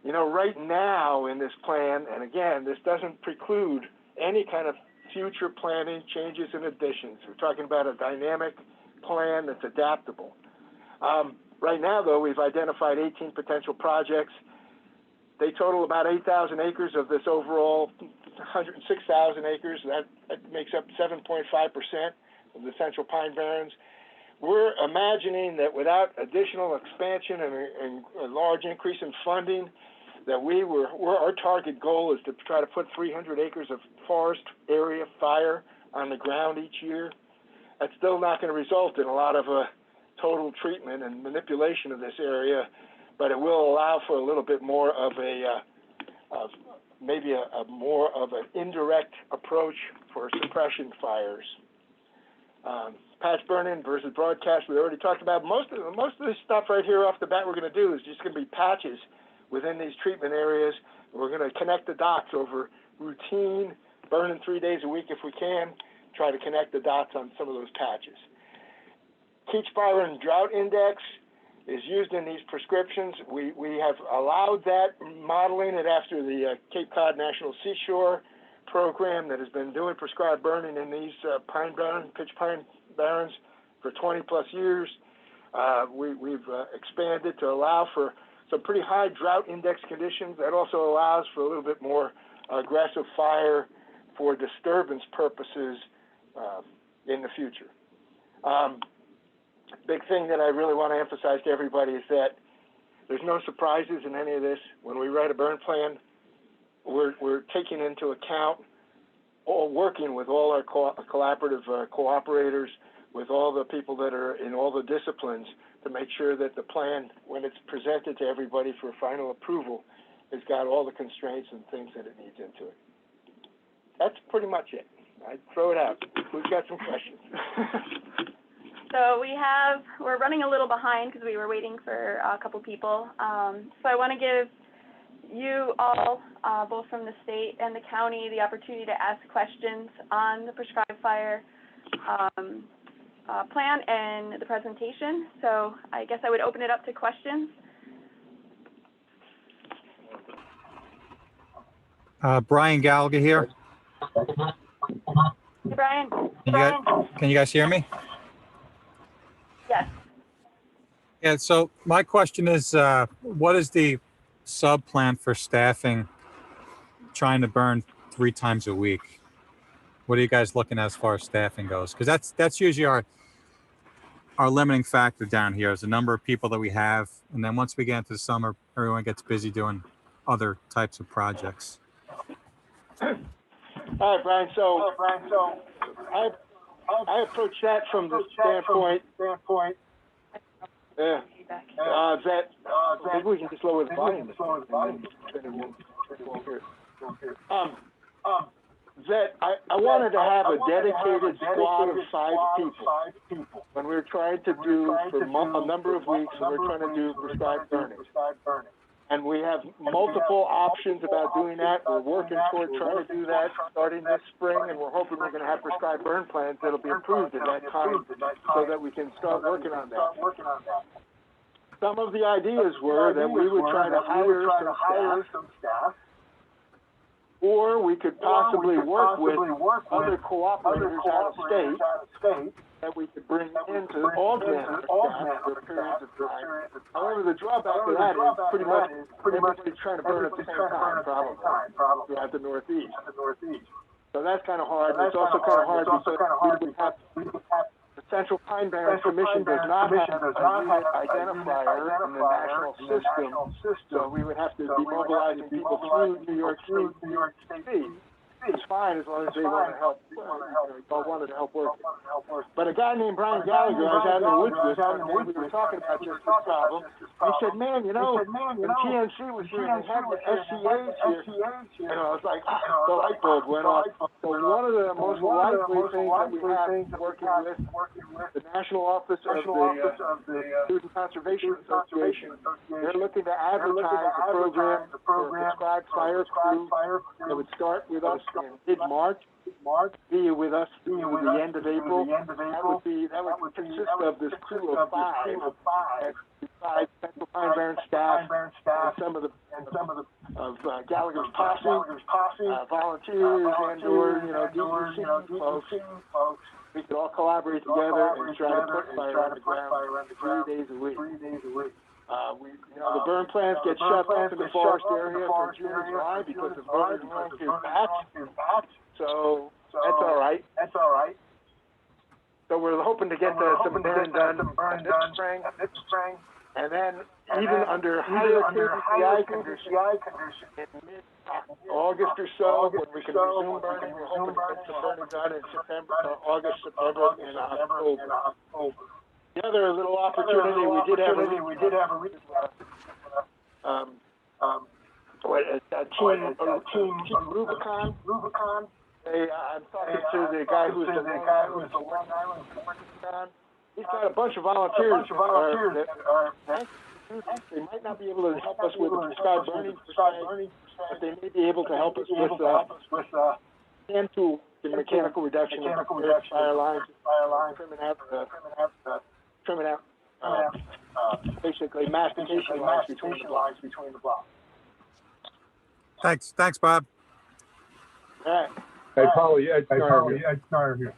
M: right now in this plan, and again, this doesn't preclude any kind of future planning, changes and additions. We're talking about a dynamic plan that's adaptable. Right now, though, we've identified 18 potential projects. They total about 8,000 acres of this overall 106,000 acres. That makes up 7.5% of the Central Pine Barrens. We're imagining that without additional expansion and a large increase in funding, that our target goal is to try to put 300 acres of forest area fire on the ground each year. That's still not going to result in a lot of total treatment and manipulation of this area, but it will allow for a little bit more of maybe more of an indirect approach for suppression fires. Patch burn-in versus broadcast, we already talked about. Most of this stuff right here off the bat we're going to do is just going to be patches within these treatment areas. We're going to connect the dots over routine, burning 3 days a week if we can, try to connect the dots on some of those patches. Keach Fire and Drought Index is used in these prescriptions. We have allowed that, modeling it after the Cape Cod National Seashore program that has been doing prescribed burning in these pitch pine barrens for 20 plus years. We've expanded to allow for some pretty high drought index conditions. That also allows for a little bit more aggressive fire for disturbance purposes in the future. Big thing that I really want to emphasize to everybody is that there's no surprises in any of this. When we write a burn plan, we're taking into account working with all our collaborative cooperators, with all the people that are in all the disciplines, to make sure that the plan, when it's presented to everybody for final approval, has got all the constraints and things that it needs into it. That's pretty much it. I'd throw it out. We've got some questions.
A: So we're running a little behind because we were waiting for a couple people. So I want to give, you all, both from the state and the county, the opportunity to ask questions on the Prescribe Fire plan and the presentation. So I guess I would open it up to questions.
B: Brian Gallagher here.
A: Hey, Brian.
B: Can you guys hear me?
A: Yes.
B: Yeah, so my question is, what is the sub-plan for staffing trying to burn 3 times a week? What are you guys looking at as far as staffing goes? Because that's usually our limiting factor down here is the number of people that we have. And then once we get into the summer, everyone gets busy doing other types of projects.
M: All right, Brian. So I approach that from the standpoint. Yeah. That maybe we can just lower the volume. That I wanted to have a dedicated squad of 5 people when we're trying to do for a number of weeks when we're trying to do prescribed burning. And we have multiple options about doing that. We're working toward trying to do that starting this spring, and we're hoping we're going to have prescribed burn plans that'll be approved at that time so that we can start working on that. Some of the ideas were that we would try to hire some staff, or we could possibly work with other cooperators out of state that we could bring in to augment the staff for periods of time. However, the drawback to that is pretty much everybody's trying to burn at the same time, probably, throughout the Northeast. So that's kind of hard. It's also kind of hard because the Central Pine Barrens Commission does not have a unit identifier in the national system, so we would have to be mobilizing people through New York State. It's fine as long as they want to help, wanted to help work. But a guy named Brian Gallagher, I was out in the woods this one day, we were talking about just this problem. He said, man, when TNC was here, they had the SCAs here. And I was like, the light bulb went off. So one of the most likely things that we have working with the National Office of the Student Conservation Association, they're looking to advertise a program for Prescribed Fire crew that would start with us in mid-March, be with us through the end of April. That would consist of this crew of 5 Central Pine Barrens staff, and some of Gallagher's posse, volunteers, and/or DEC folks. We could all collaborate together and try to put fire on the ground 3 days a week. The burn plans get shut off in the forest area for June and July because of burning through bats. So that's all right. So we're hoping to get some burn done this spring. And then even under higher KPCI conditions, in mid-August or so, when we can resume burning, we're hoping to get some burning done in August, September, and October. The other little opportunity we did have a team Rubicon. I'm talking to the guy who's the Long Island Rubicon. He's got a bunch of volunteers. They might not be able to help us with prescribed burning, but they may be able to help us with hand tool and mechanical reduction of fire lines, trimming out basically mastication lines between the blocks.
B: Thanks, Bob.
M: All right.
C: Hey, Polly, Ed Snyder here.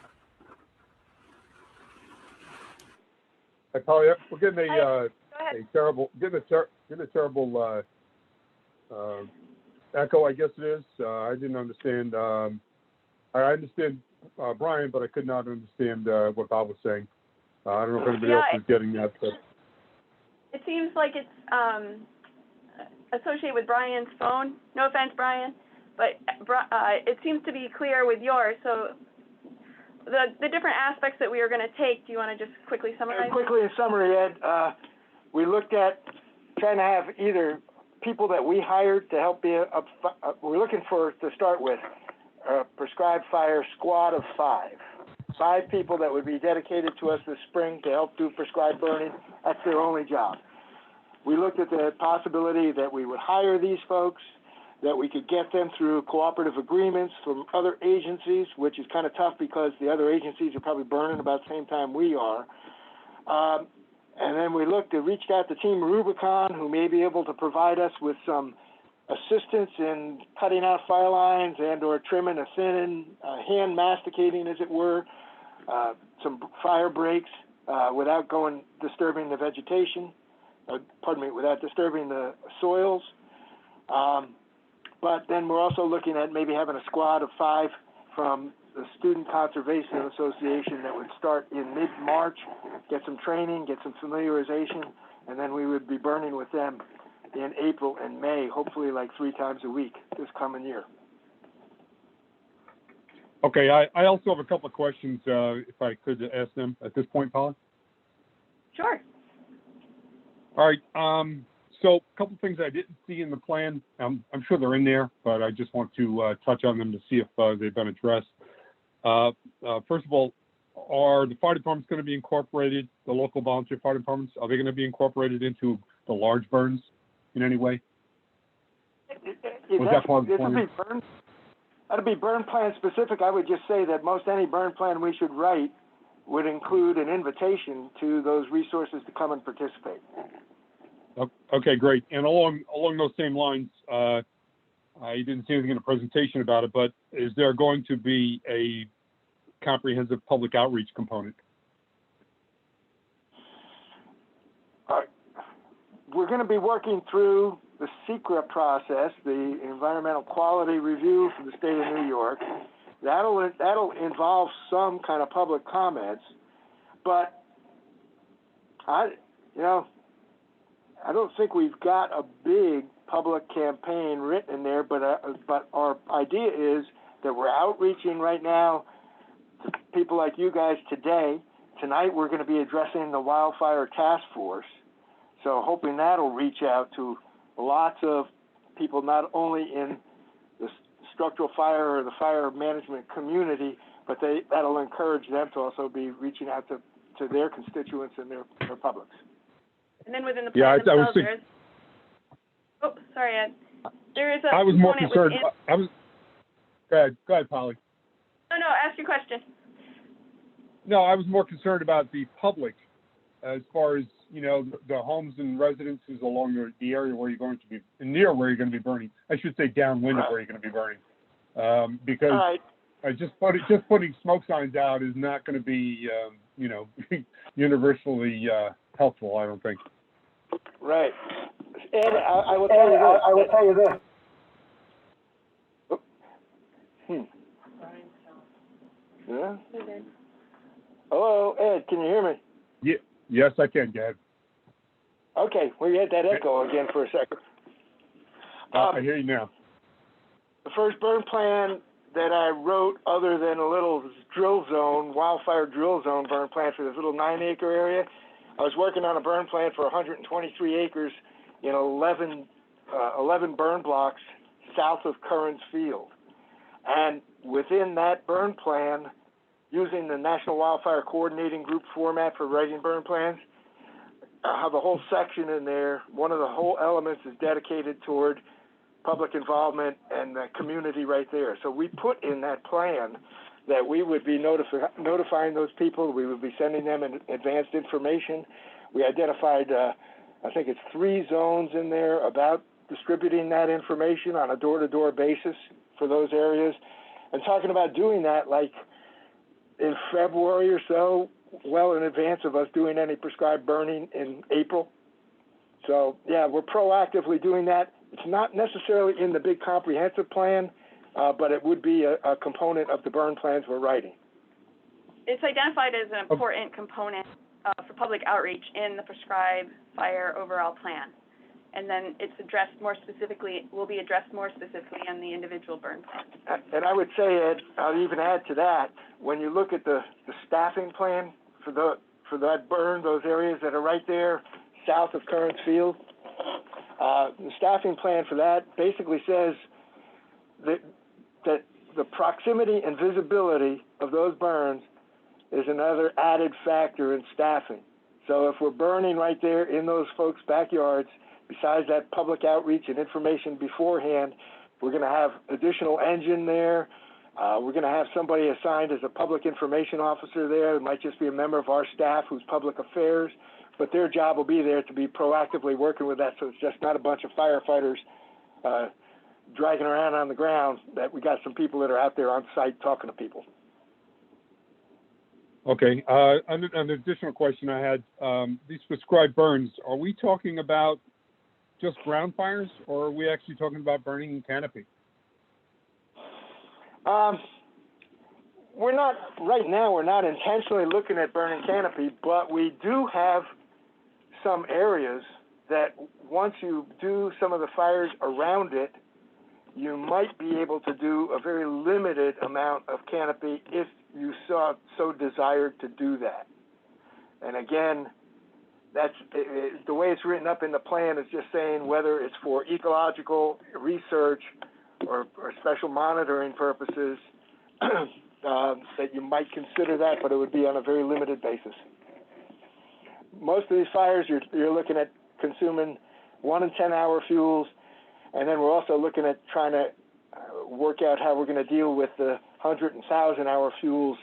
C: Hey, Polly, we're getting a terrible echo, I guess it is. I didn't understand. I understand Brian, but I could not understand what Bob was saying. I don't know if anybody else is getting that. But
A: it seems like it's associated with Brian's phone. No offense, Brian, but it seems to be clear with yours. So the different aspects that we are going to take, do you want to just quickly summarize?
M: Quickly in summary, Ed, we looked at trying to have either people that we hired to help we're looking for, to start with, a prescribed fire squad of 5 people that would be dedicated to us this spring to help do prescribed burning. That's their only job. We looked at the possibility that we would hire these folks, that we could get them through cooperative agreements from other agencies, which is kind of tough because the other agencies are probably burning about the same time we are. And then we reached out to Team Rubicon, who may be able to provide us with some assistance in cutting out fire lines and or trimming a thin, hand masticating, as it were, some fire breaks without disturbing the vegetation, without disturbing the soils. But then we're also looking at maybe having a squad of 5 from the Student Conservation Association that would start in mid-March, get some training, get some familiarization, and then we would be burning with them in April and May, hopefully like 3 times a week this coming year.
C: Okay, I also have a couple of questions, if I could ask them at this point, Paula.
A: Sure.
C: All right. So a couple of things I didn't see in the plan. I'm sure they're in there, but I just want to touch on them to see if they've been addressed. First of all, are the fire departments going to be incorporated, the local volunteer fire departments, are they going to be incorporated into the large burns in any way? Was that part of the plan?
M: That'd be burn plan specific. I would just say that most any burn plan we should write would include an invitation to those resources to come and participate.
C: Okay, great. And along those same lines, I didn't see anything in the presentation about it, but is there going to be a comprehensive public outreach component?
M: We're going to be working through the SECRA process, the Environmental Quality Review for the state of New York. That'll involve some kind of public comments, but I don't think we've got a big public campaign written in there, but our idea is that we're outreaching right now to people like you guys today. Tonight we're going to be addressing the Wildfire Task Force, so hoping that'll reach out to lots of people, not only in the structural fire or the fire management community, but that'll encourage them to also be reaching out to their constituents and their publics.
A: And then within the plan themselves, there's... Oh, sorry, Ed. There is a...
C: I was more concerned... Go ahead, Polly.
A: No, ask your question.
C: No, I was more concerned about the public as far as, the homes and residences along the area where you're going to be, near where you're going to be burning. I should say downwind of where you're going to be burning. Because just putting smoke signs out is not going to be, universally helpful, I don't think.
M: Right. Ed, I will tell you this. Yeah? Hello, Ed, can you hear me?
C: Yeah. Yes, I can, Gad.
M: Okay, well, you had that echo again for a second.
C: I hear you now.
M: The first burn plan that I wrote, other than a little wildfire drill zone burn plan for this little 9-acre area, I was working on a burn plan for 123 acres in 11 burn blocks south of Currens Field. And within that burn plan, using the National Wildfire Coordinating Group format for writing burn plans, I have a whole section in there. One of the whole elements is dedicated toward public involvement and the community right there. So we put in that plan that we would be notifying those people. We would be sending them advanced information. We identified, I think it's 3 zones in there about distributing that information on a door-to-door basis for those areas, and talking about doing that like in February or so, well in advance of us doing any prescribed burning in April. So yeah, we're proactively doing that. It's not necessarily in the big comprehensive plan, but it would be a component of the burn plans we're writing.
A: It's identified as an important component for public outreach in the Prescribe Fire overall plan. And then it's will be addressed more specifically on the individual burn plan.
M: And I would say, Ed, I'll even add to that, when you look at the staffing plan for that burn, those areas that are right there south of Currens Field, the staffing plan for that basically says that the proximity and visibility of those burns is another added factor in staffing. So if we're burning right there in those folks' backyards, besides that public outreach and information beforehand, we're going to have additional engine there. We're going to have somebody assigned as a public information officer there. It might just be a member of our staff who's public affairs, but their job will be there to be proactively working with that, so it's just not a bunch of firefighters dragging around on the ground, that we got some people that are out there on site talking to people.
C: Okay. An additional question I had, these prescribed burns, are we talking about just ground fires, or are we actually talking about burning in canopy?
M: We're not, right now, we're not intentionally looking at burning canopy, but we do have some areas that once you do some of the fires around it, you might be able to do a very limited amount of canopy if you so desired to do that. And again, that's the way it's written up in the plan is just saying whether it's for ecological research or special monitoring purposes, that you might consider that, but it would be on a very limited basis. Most of these fires, you're looking at consuming 1 and 10 hour fuels, and then we're also looking at trying to work out how we're going to deal with the 100 and 1,000 hour fuels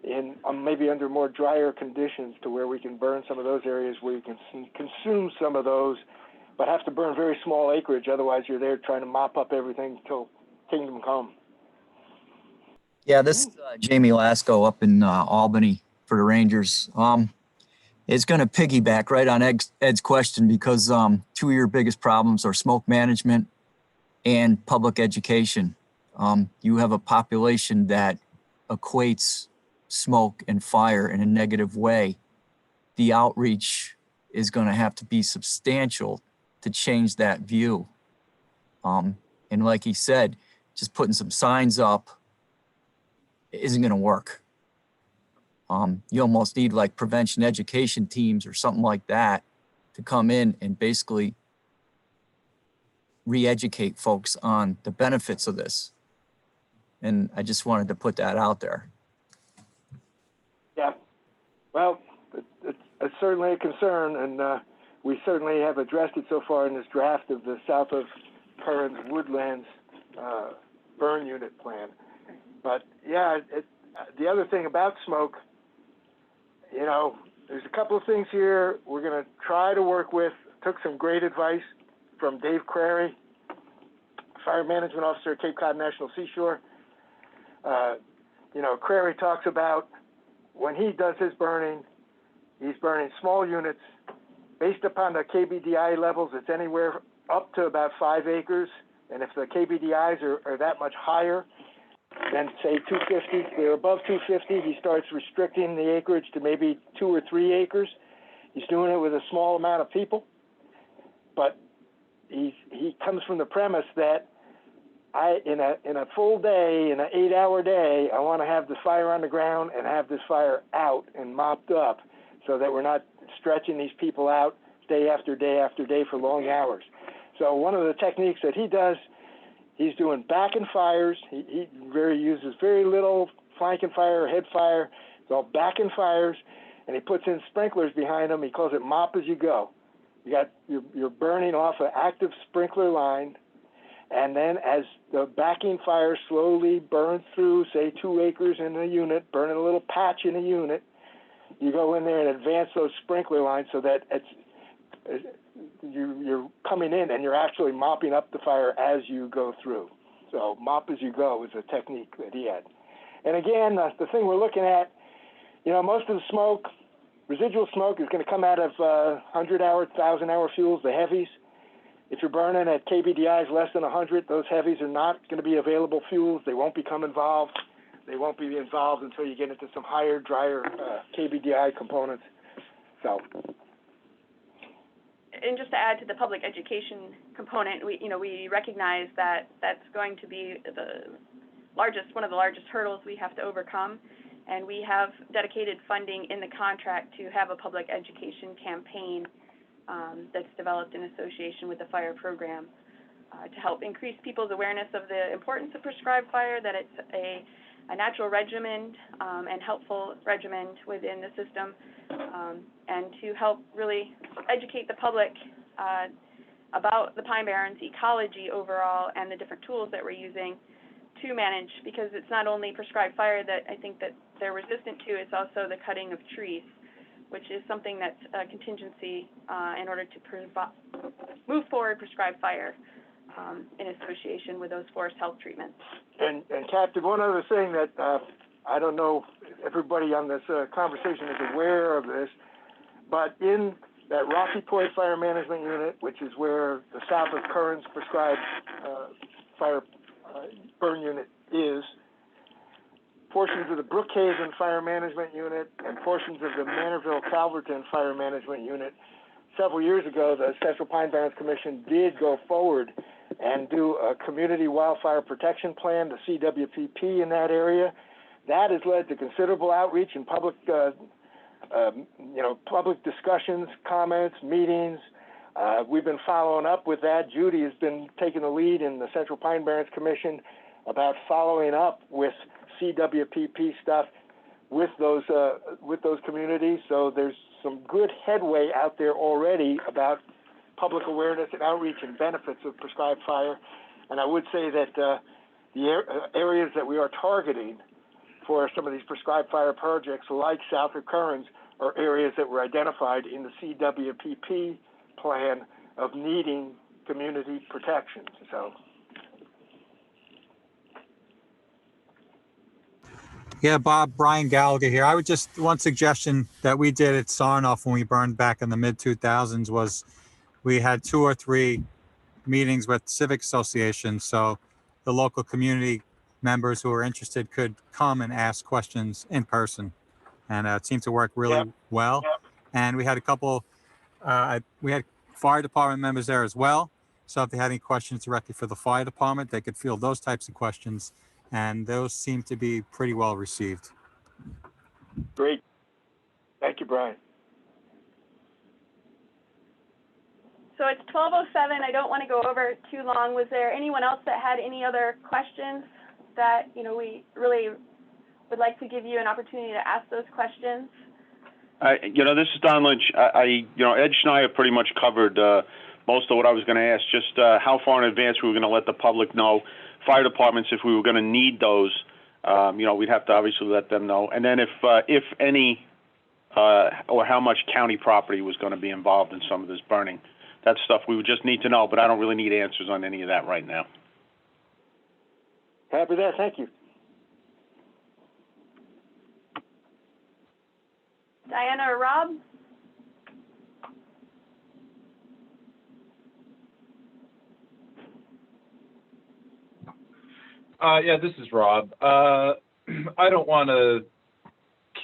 M: in maybe under more drier conditions, to where we can burn some of those areas where you can consume some of those, but have to burn very small acreage. Otherwise, you're there trying to mop up everything till kingdom come.
G: Yeah, this is Jamie Lasko up in Albany for the Rangers. It's going to piggyback right on Ed's question, because two of your biggest problems are smoke management and public education. You have a population that equates smoke and fire in a negative way. The outreach is going to have to be substantial to change that view. And like he said, just putting some signs up isn't going to work. You almost need like prevention education teams or something like that to come in and basically re-educate folks on the benefits of this. And I just wanted to put that out there.
M: Yeah, well, it's certainly a concern, and we certainly have addressed it so far in this draft of the South of Curran's Woodlands burn unit plan. But yeah, the other thing about smoke, you know, there's a couple of things here we're going to try to work with. Took some great advice from Dave Crary, Fire Management Officer at Cape Cod National Seashore. You know, Crary talks about when he does his burning, he's burning small units. Based upon the KBDI levels, it's anywhere up to about 5 acres. And if the KBDIs are that much higher than, say, 250, they're above 250, he starts restricting the acreage to maybe 2 or 3 acres. He's doing it with a small amount of people. But he comes from the premise that in a full day, in an 8-hour day, I want to have the fire on the ground and have this fire out and mopped up, so that we're not stretching these people out day after day after day for long hours. So one of the techniques that he does, he's doing backing fires. He uses very little flanking fire or head fire. It's all backing fires, and he puts in sprinklers behind them. He calls it mop as you go. You're burning off an active sprinkler line, and then as the backing fire slowly burns through, say 2 acres in a unit, burning a little patch in a unit, you go in there and advance those sprinkler lines so that you're coming in and you're actually mopping up the fire as you go through. So mop as you go is a technique that he had. And again, the thing we're looking at, you know, most of the smoke, residual smoke, is going to come out of 100-hour, 1,000-hour fuels, the heavies. If you're burning at KBDIs less than 100, those heavies are not going to be available fuels. They won't become involved. They won't be involved until you get into some higher, drier KBDI components. So.
A: And just to add to the public education component, we recognize that that's going to be one of the largest hurdles we have to overcome. And we have dedicated funding in the contract to have a public education campaign that's developed in association with the fire program to help increase people's awareness of the importance of prescribed fire, that it's a natural regimen and helpful regimen within the system, and to help really educate the public about the Pine Barrens ecology overall and the different tools that we're using to manage, because it's not only prescribed fire that I think that they're resistant to, it's also the cutting of trees, which is something that's a contingency in order to move forward prescribed fire in association with those forest health treatments.
M: And Captain, one other thing that I don't know if everybody on this conversation is aware of this, but in that Rocky Point Fire Management Unit, which is where the south of Currens prescribed fire burn unit is, portions of the Brookhaven Fire Management Unit and portions of the Manorville-Calverton Fire Management Unit. Several years ago, the Central Pine Barrens Commission did go forward and do a community wildfire protection plan, the CWPP, in that area. That has led to considerable outreach and public, public discussions, comments, meetings. We've been following up with that. Judy has been taking the lead in the Central Pine Barrens Commission about following up with CWPP stuff with those communities. So there's some good headway out there already about public awareness and outreach and benefits of prescribed fire. And I would say that the areas that we are targeting for some of these prescribed fire projects, like south of Currens, are areas that were identified in the CWPP plan of needing community protection. So.
B: Yeah, Bob, Brian Gallagher here. I would just, one suggestion that we did at Sarnoff when we burned back in the mid-2000s was we had 2 or 3 meetings with civic associations. So the local community members who were interested could come and ask questions in person. And it seemed to work really well. And we had a couple, we had fire department members there as well. So if they had any questions directly for the fire department, they could field those types of questions. And those seem to be pretty well received.
M: Great. Thank you, Brian.
A: So it's 12:07. I don't want to go over too long. Was there anyone else that had any other questions that, we really would like to give you an opportunity to ask those questions?
D: This is Don Lynch. Ed Schneider pretty much covered most of what I was going to ask, just how far in advance we were going to let the public know. Fire departments, if we were going to need those, we'd have to obviously let them know. And then if any, or how much county property was going to be involved in some of this burning. That's stuff we would just need to know, but I don't really need answers on any of that right now.
M: Happy with that. Thank you.
A: Diana or Rob?
E: Yeah, this is Rob. I don't want to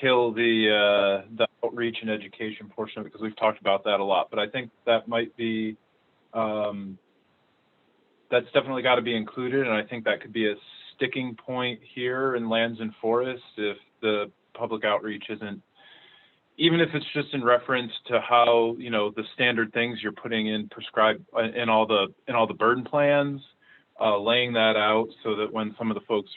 E: kill the outreach and education portion of it because we've talked about that a lot, but I think that might be, that's definitely got to be included, and I think that could be a sticking point here in lands and forests if the public outreach isn't, even if it's just in reference to how, the standard things you're putting in prescribed in all the burden plans, laying that out so that when some of the folks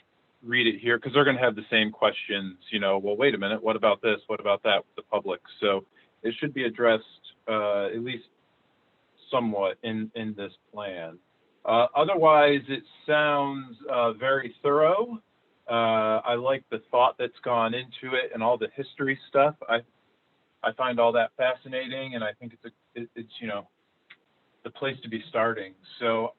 E: read it here, because they're going to have the same questions, well, wait a minute, what about this? What about that with the public? So it should be addressed at least somewhat in this plan. Otherwise, it sounds very thorough. I like the thought that's gone into it and all the history stuff. I find all that fascinating, and I think it's the place to be starting. So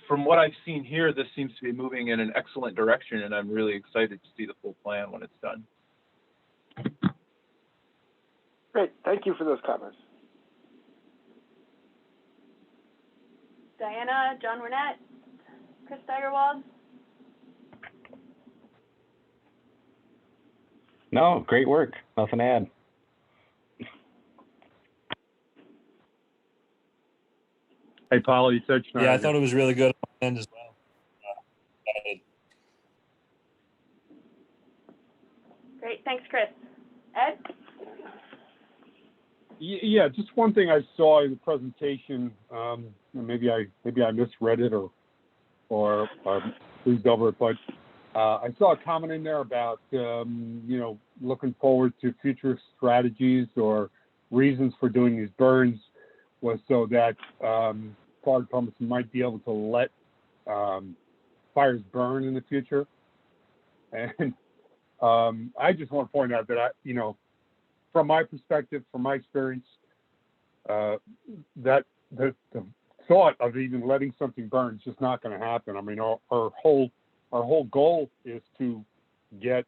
E: from what I've seen here, this seems to be moving in an excellent direction, and I'm really excited to see the full plan when it's done.
M: Great. Thank you for those comments.
A: Diana, John Wernette, Chris Steigerwald?
H: No, great work. Nothing to add.
C: Hey, Paul, you said Schneider.
F: Yeah, I thought it was really good on my end as well.
A: Great, thanks, Chris. Ed?
C: Yeah, just one thing I saw in the presentation. Maybe I misread it or breezed over it, but I saw a comment in there about, you know, looking forward to future strategies or reasons for doing these burns was so that fire departments might be able to let fires burn in the future. And I just want to point out that you know, from my perspective, from my experience, that the thought of even letting something burn is just not going to happen. I mean, our whole goal is to get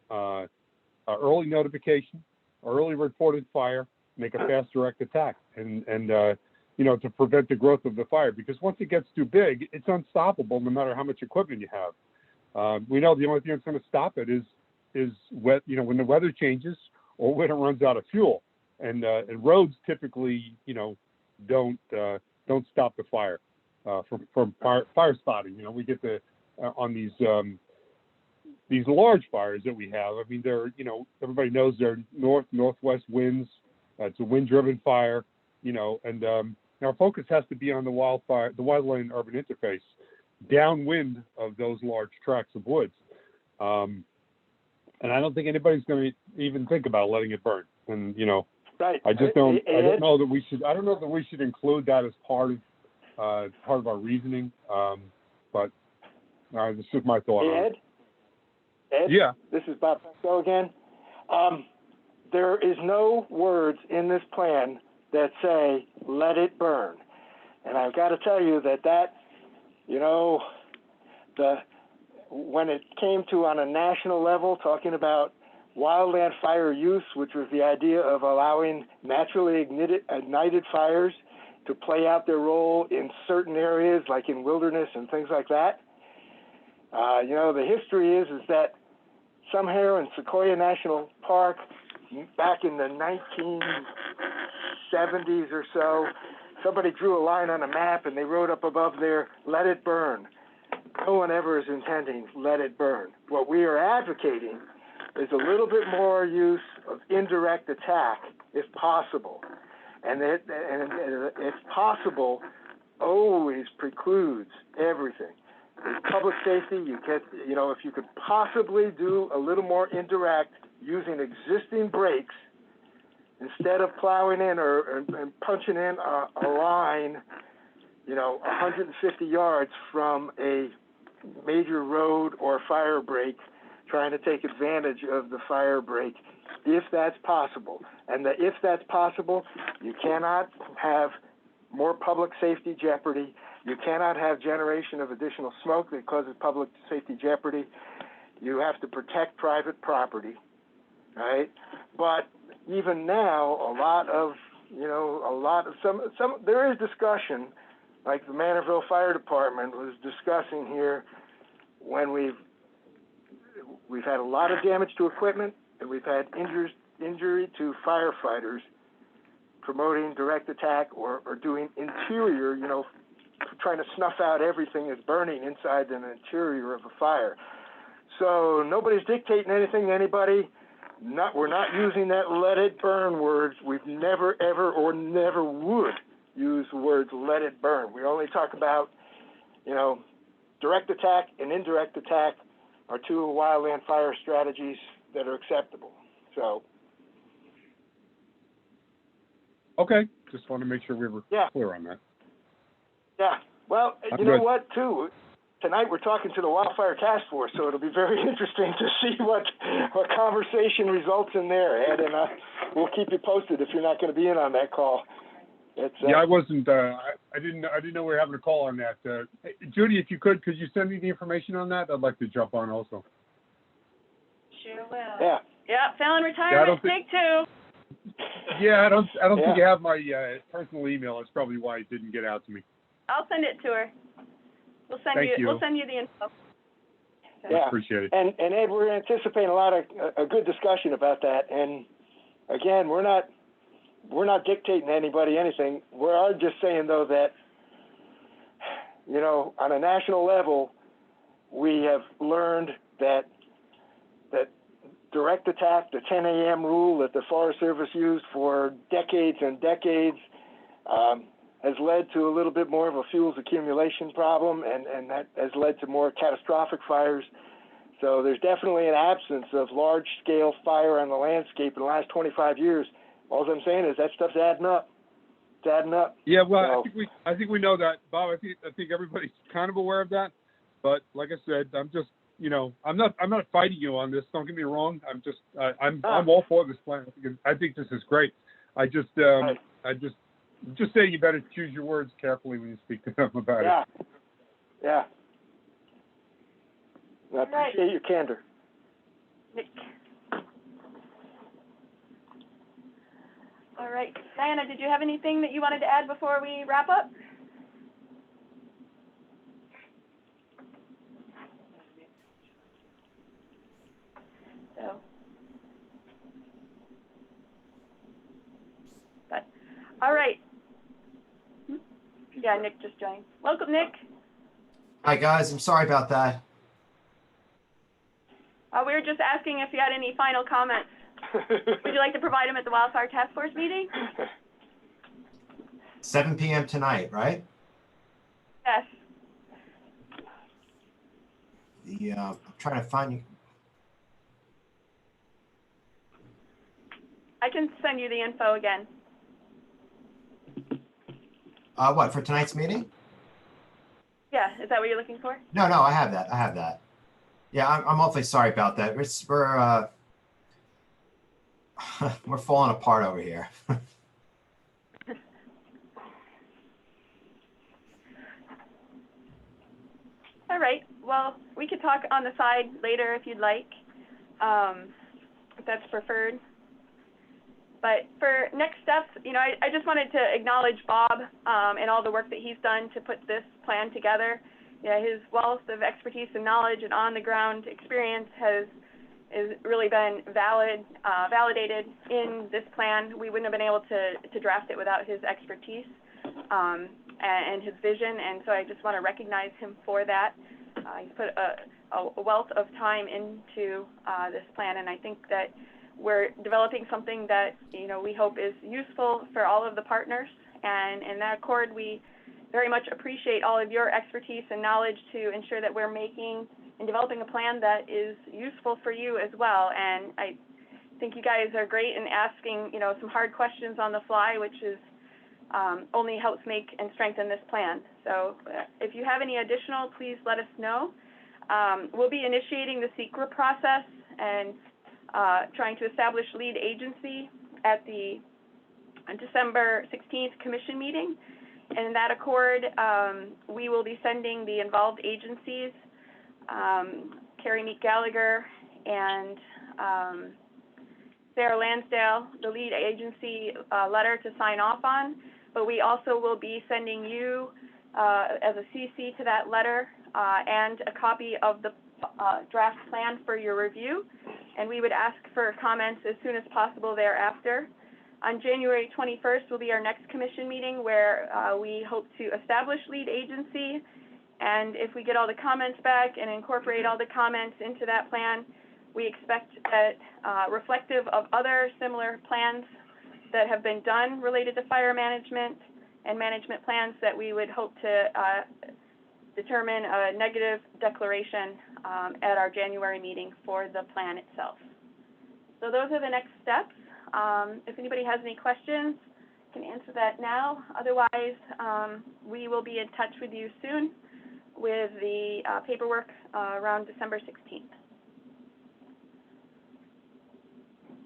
C: early notification, early reported fire, make a fast direct attack, and you know, to prevent the growth of the fire. Because once it gets too big, it's unstoppable, no matter how much equipment you have. We know the only thing that's going to stop it is wet, you know, when the weather changes or when it runs out of fuel. And roads typically, you know, don't stop the fire from fire spotting. You know, we get on these large fires that we have. I mean, they're, you know, everybody knows they're northwest winds. It's a wind-driven fire, you know, and our focus has to be on the wildland urban interface, downwind of those large tracts of woods. And I don't think anybody's going to even think about letting it burn. And, you know,
M: right.
C: I don't know that we should include that as part of our reasoning. But this is my thought on it.
M: Ed?
C: Yeah.
M: This is Bob Panko again. There is no words in this plan that say, let it burn. And I've got to tell you that, you know, when it came to on a national level, talking about wildland fire use, which was the idea of allowing naturally ignited fires to play out their role in certain areas, like in wilderness and things like that. You know, the history is that somewhere in Sequoia National Park, back in the 1970s or so, somebody drew a line on a map and they wrote up above there, let it burn. No one ever is intending let it burn. What we are advocating is a little bit more use of indirect attack if possible. And if possible, always precludes everything. With public safety, you know, if you could possibly do a little more indirect using existing brakes instead of plowing in and punching in a line, you know, 150 yards from a major road or fire break, trying to take advantage of the fire break, if that's possible. And if that's possible, you cannot have more public safety jeopardy. You cannot have generation of additional smoke that causes public safety jeopardy. You have to protect private property, right? But even now, there is discussion, like the Manorville Fire Department was discussing here, when we've had a lot of damage to equipment and we've had injury to firefighters promoting direct attack or doing interior, you know, trying to snuff out everything that's burning inside the interior of a fire. So nobody's dictating anything to anybody. We're not using that let it burn words. We've never, ever, or never would use the words let it burn. We only talk about, you know, direct attack and indirect attack are two wildland fire strategies that are acceptable. So.
C: Okay. Just want to make sure we were clear on that.
M: Yeah. Well, you know what, too? Tonight we're talking to the Wildfire Task Force, so it'll be very interesting to see what conversation results in there, Ed, and we'll keep you posted if you're not going to be in on that call.
C: Yeah, I wasn't. I didn't know we were having a call on that. Judy, if you could you send me the information on that? I'd like to jump on also.
K: Sure will.
M: Yeah.
K: Yeah, Fallon retirement, take two.
C: Yeah, I don't think you have my personal email. That's probably why it didn't get out to me.
K: I'll send it to her. We'll send you the info.
M: Yeah,
C: appreciate it.
M: And Ed, we're anticipating a good discussion about that. And again, we're not dictating to anybody anything. We are just saying though that, you know, on a national level, we have learned that direct attack, the 10 a.m. rule that the Forest Service used for decades and decades, has led to a little bit more of a fuels accumulation problem, and that has led to more catastrophic fires. So there's definitely an absence of large-scale fire on the landscape in the last 25 years. All I'm saying is that stuff's adding up. It's adding up.
C: Yeah, well,
M: So,
C: I think we know that, Bob. I think everybody's kind of aware of that. But like I said, I'm just, I'm not fighting you on this. Don't get me wrong. I'm all for this plan. I think this is great. Just saying you better choose your words carefully when you speak to them about it.
M: Yeah. I appreciate your candor.
A: Nick. All right. Diana, did you have anything that you wanted to add before we wrap up? So, but, all right. Yeah, Nick just joined. Welcome, Nick.
N: Hi, guys. I'm sorry about that.
A: We were just asking if you had any final comments. Would you like to provide them at the Wildfire Task Force meeting?
N: 7 p.m. tonight, right?
A: Yes.
N: I'm trying to find you.
A: I can send you the info again.
N: What, for tonight's meeting?
A: Yeah, is that what you're looking for?
N: No, I have that. Yeah, I'm awfully sorry about that. We're falling apart over here.
A: All right. Well, we could talk on the side later if you'd like, if that's preferred. But for next steps, I just wanted to acknowledge Bob and all the work that he's done to put this plan together. Yeah, his wealth of expertise and knowledge and on-the-ground experience has really been validated in this plan. We wouldn't have been able to draft it without his expertise and his vision, and so I just want to recognize him for that. He's put a wealth of time into this plan, and I think that we're developing something that we hope is useful for all of the partners. And in that accord, we very much appreciate all of your expertise and knowledge to ensure that we're making and developing a plan that is useful for you as well. And I think you guys are great in asking some hard questions on the fly, which is only helps make and strengthen this plan. So if you have any additional, please let us know. We'll be initiating the SECRA process and trying to establish lead agency at the December 16th commission meeting. And in that accord, we will be sending the involved agencies, Carrie Meek Gallagher and Sarah Lansdale, the lead agency letter to sign off on. But we also will be sending you as a CC to that letter and a copy of the draft plan for your review. And we would ask for comments as soon as possible thereafter. On January 21st will be our next commission meeting where we hope to establish lead agency. And if we get all the comments back and incorporate all the comments into that plan, we expect that reflective of other similar plans that have been done related to fire management and management plans, that we would hope to determine a negative declaration at our January meeting for the plan itself. So those are the next steps. If anybody has any questions, can answer that now. Otherwise, we will be in touch with you soon with the paperwork around December 16th.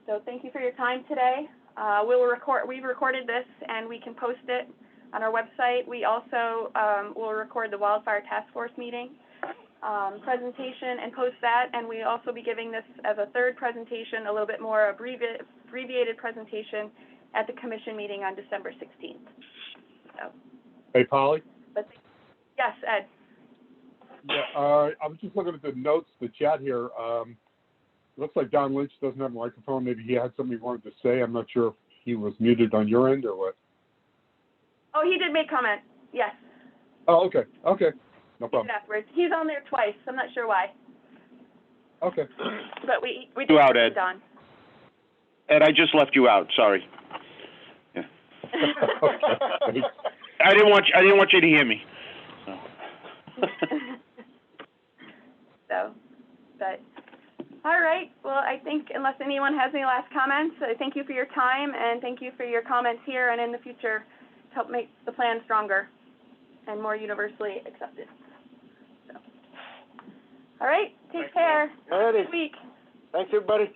A: So thank you for your time today. We've recorded this and we can post it on our website. We also will record the Wildfire Task Force meeting presentation and post that, and we also be giving this as a third presentation, a little bit more abbreviated presentation at the commission meeting on December 16th. So.
C: Hey, Polly?
A: Yes, Ed.
C: Yeah, I was just looking at the notes, the chat here. Looks like Don Lynch doesn't have a microphone. Maybe he had something he wanted to say. I'm not sure if he was muted on your end or what.
A: Oh, he did make comment. Yes.
C: Oh, okay. Okay. No problem.
A: Afterwards. He's on there twice. I'm not sure why.
C: Okay.
A: But we did
D: You out, Ed.
A: Don.
D: Ed, I just left you out. Sorry. Yeah.
C: Okay.
D: I didn't want you to hear me.
A: So, but unless anyone has any last comments, thank you for your time and thank you for your comments here and in the future to help make the plan stronger and more universally accepted. So. All right, take care.
M: Alrighty.
A: Have a good week.
M: Thanks, everybody.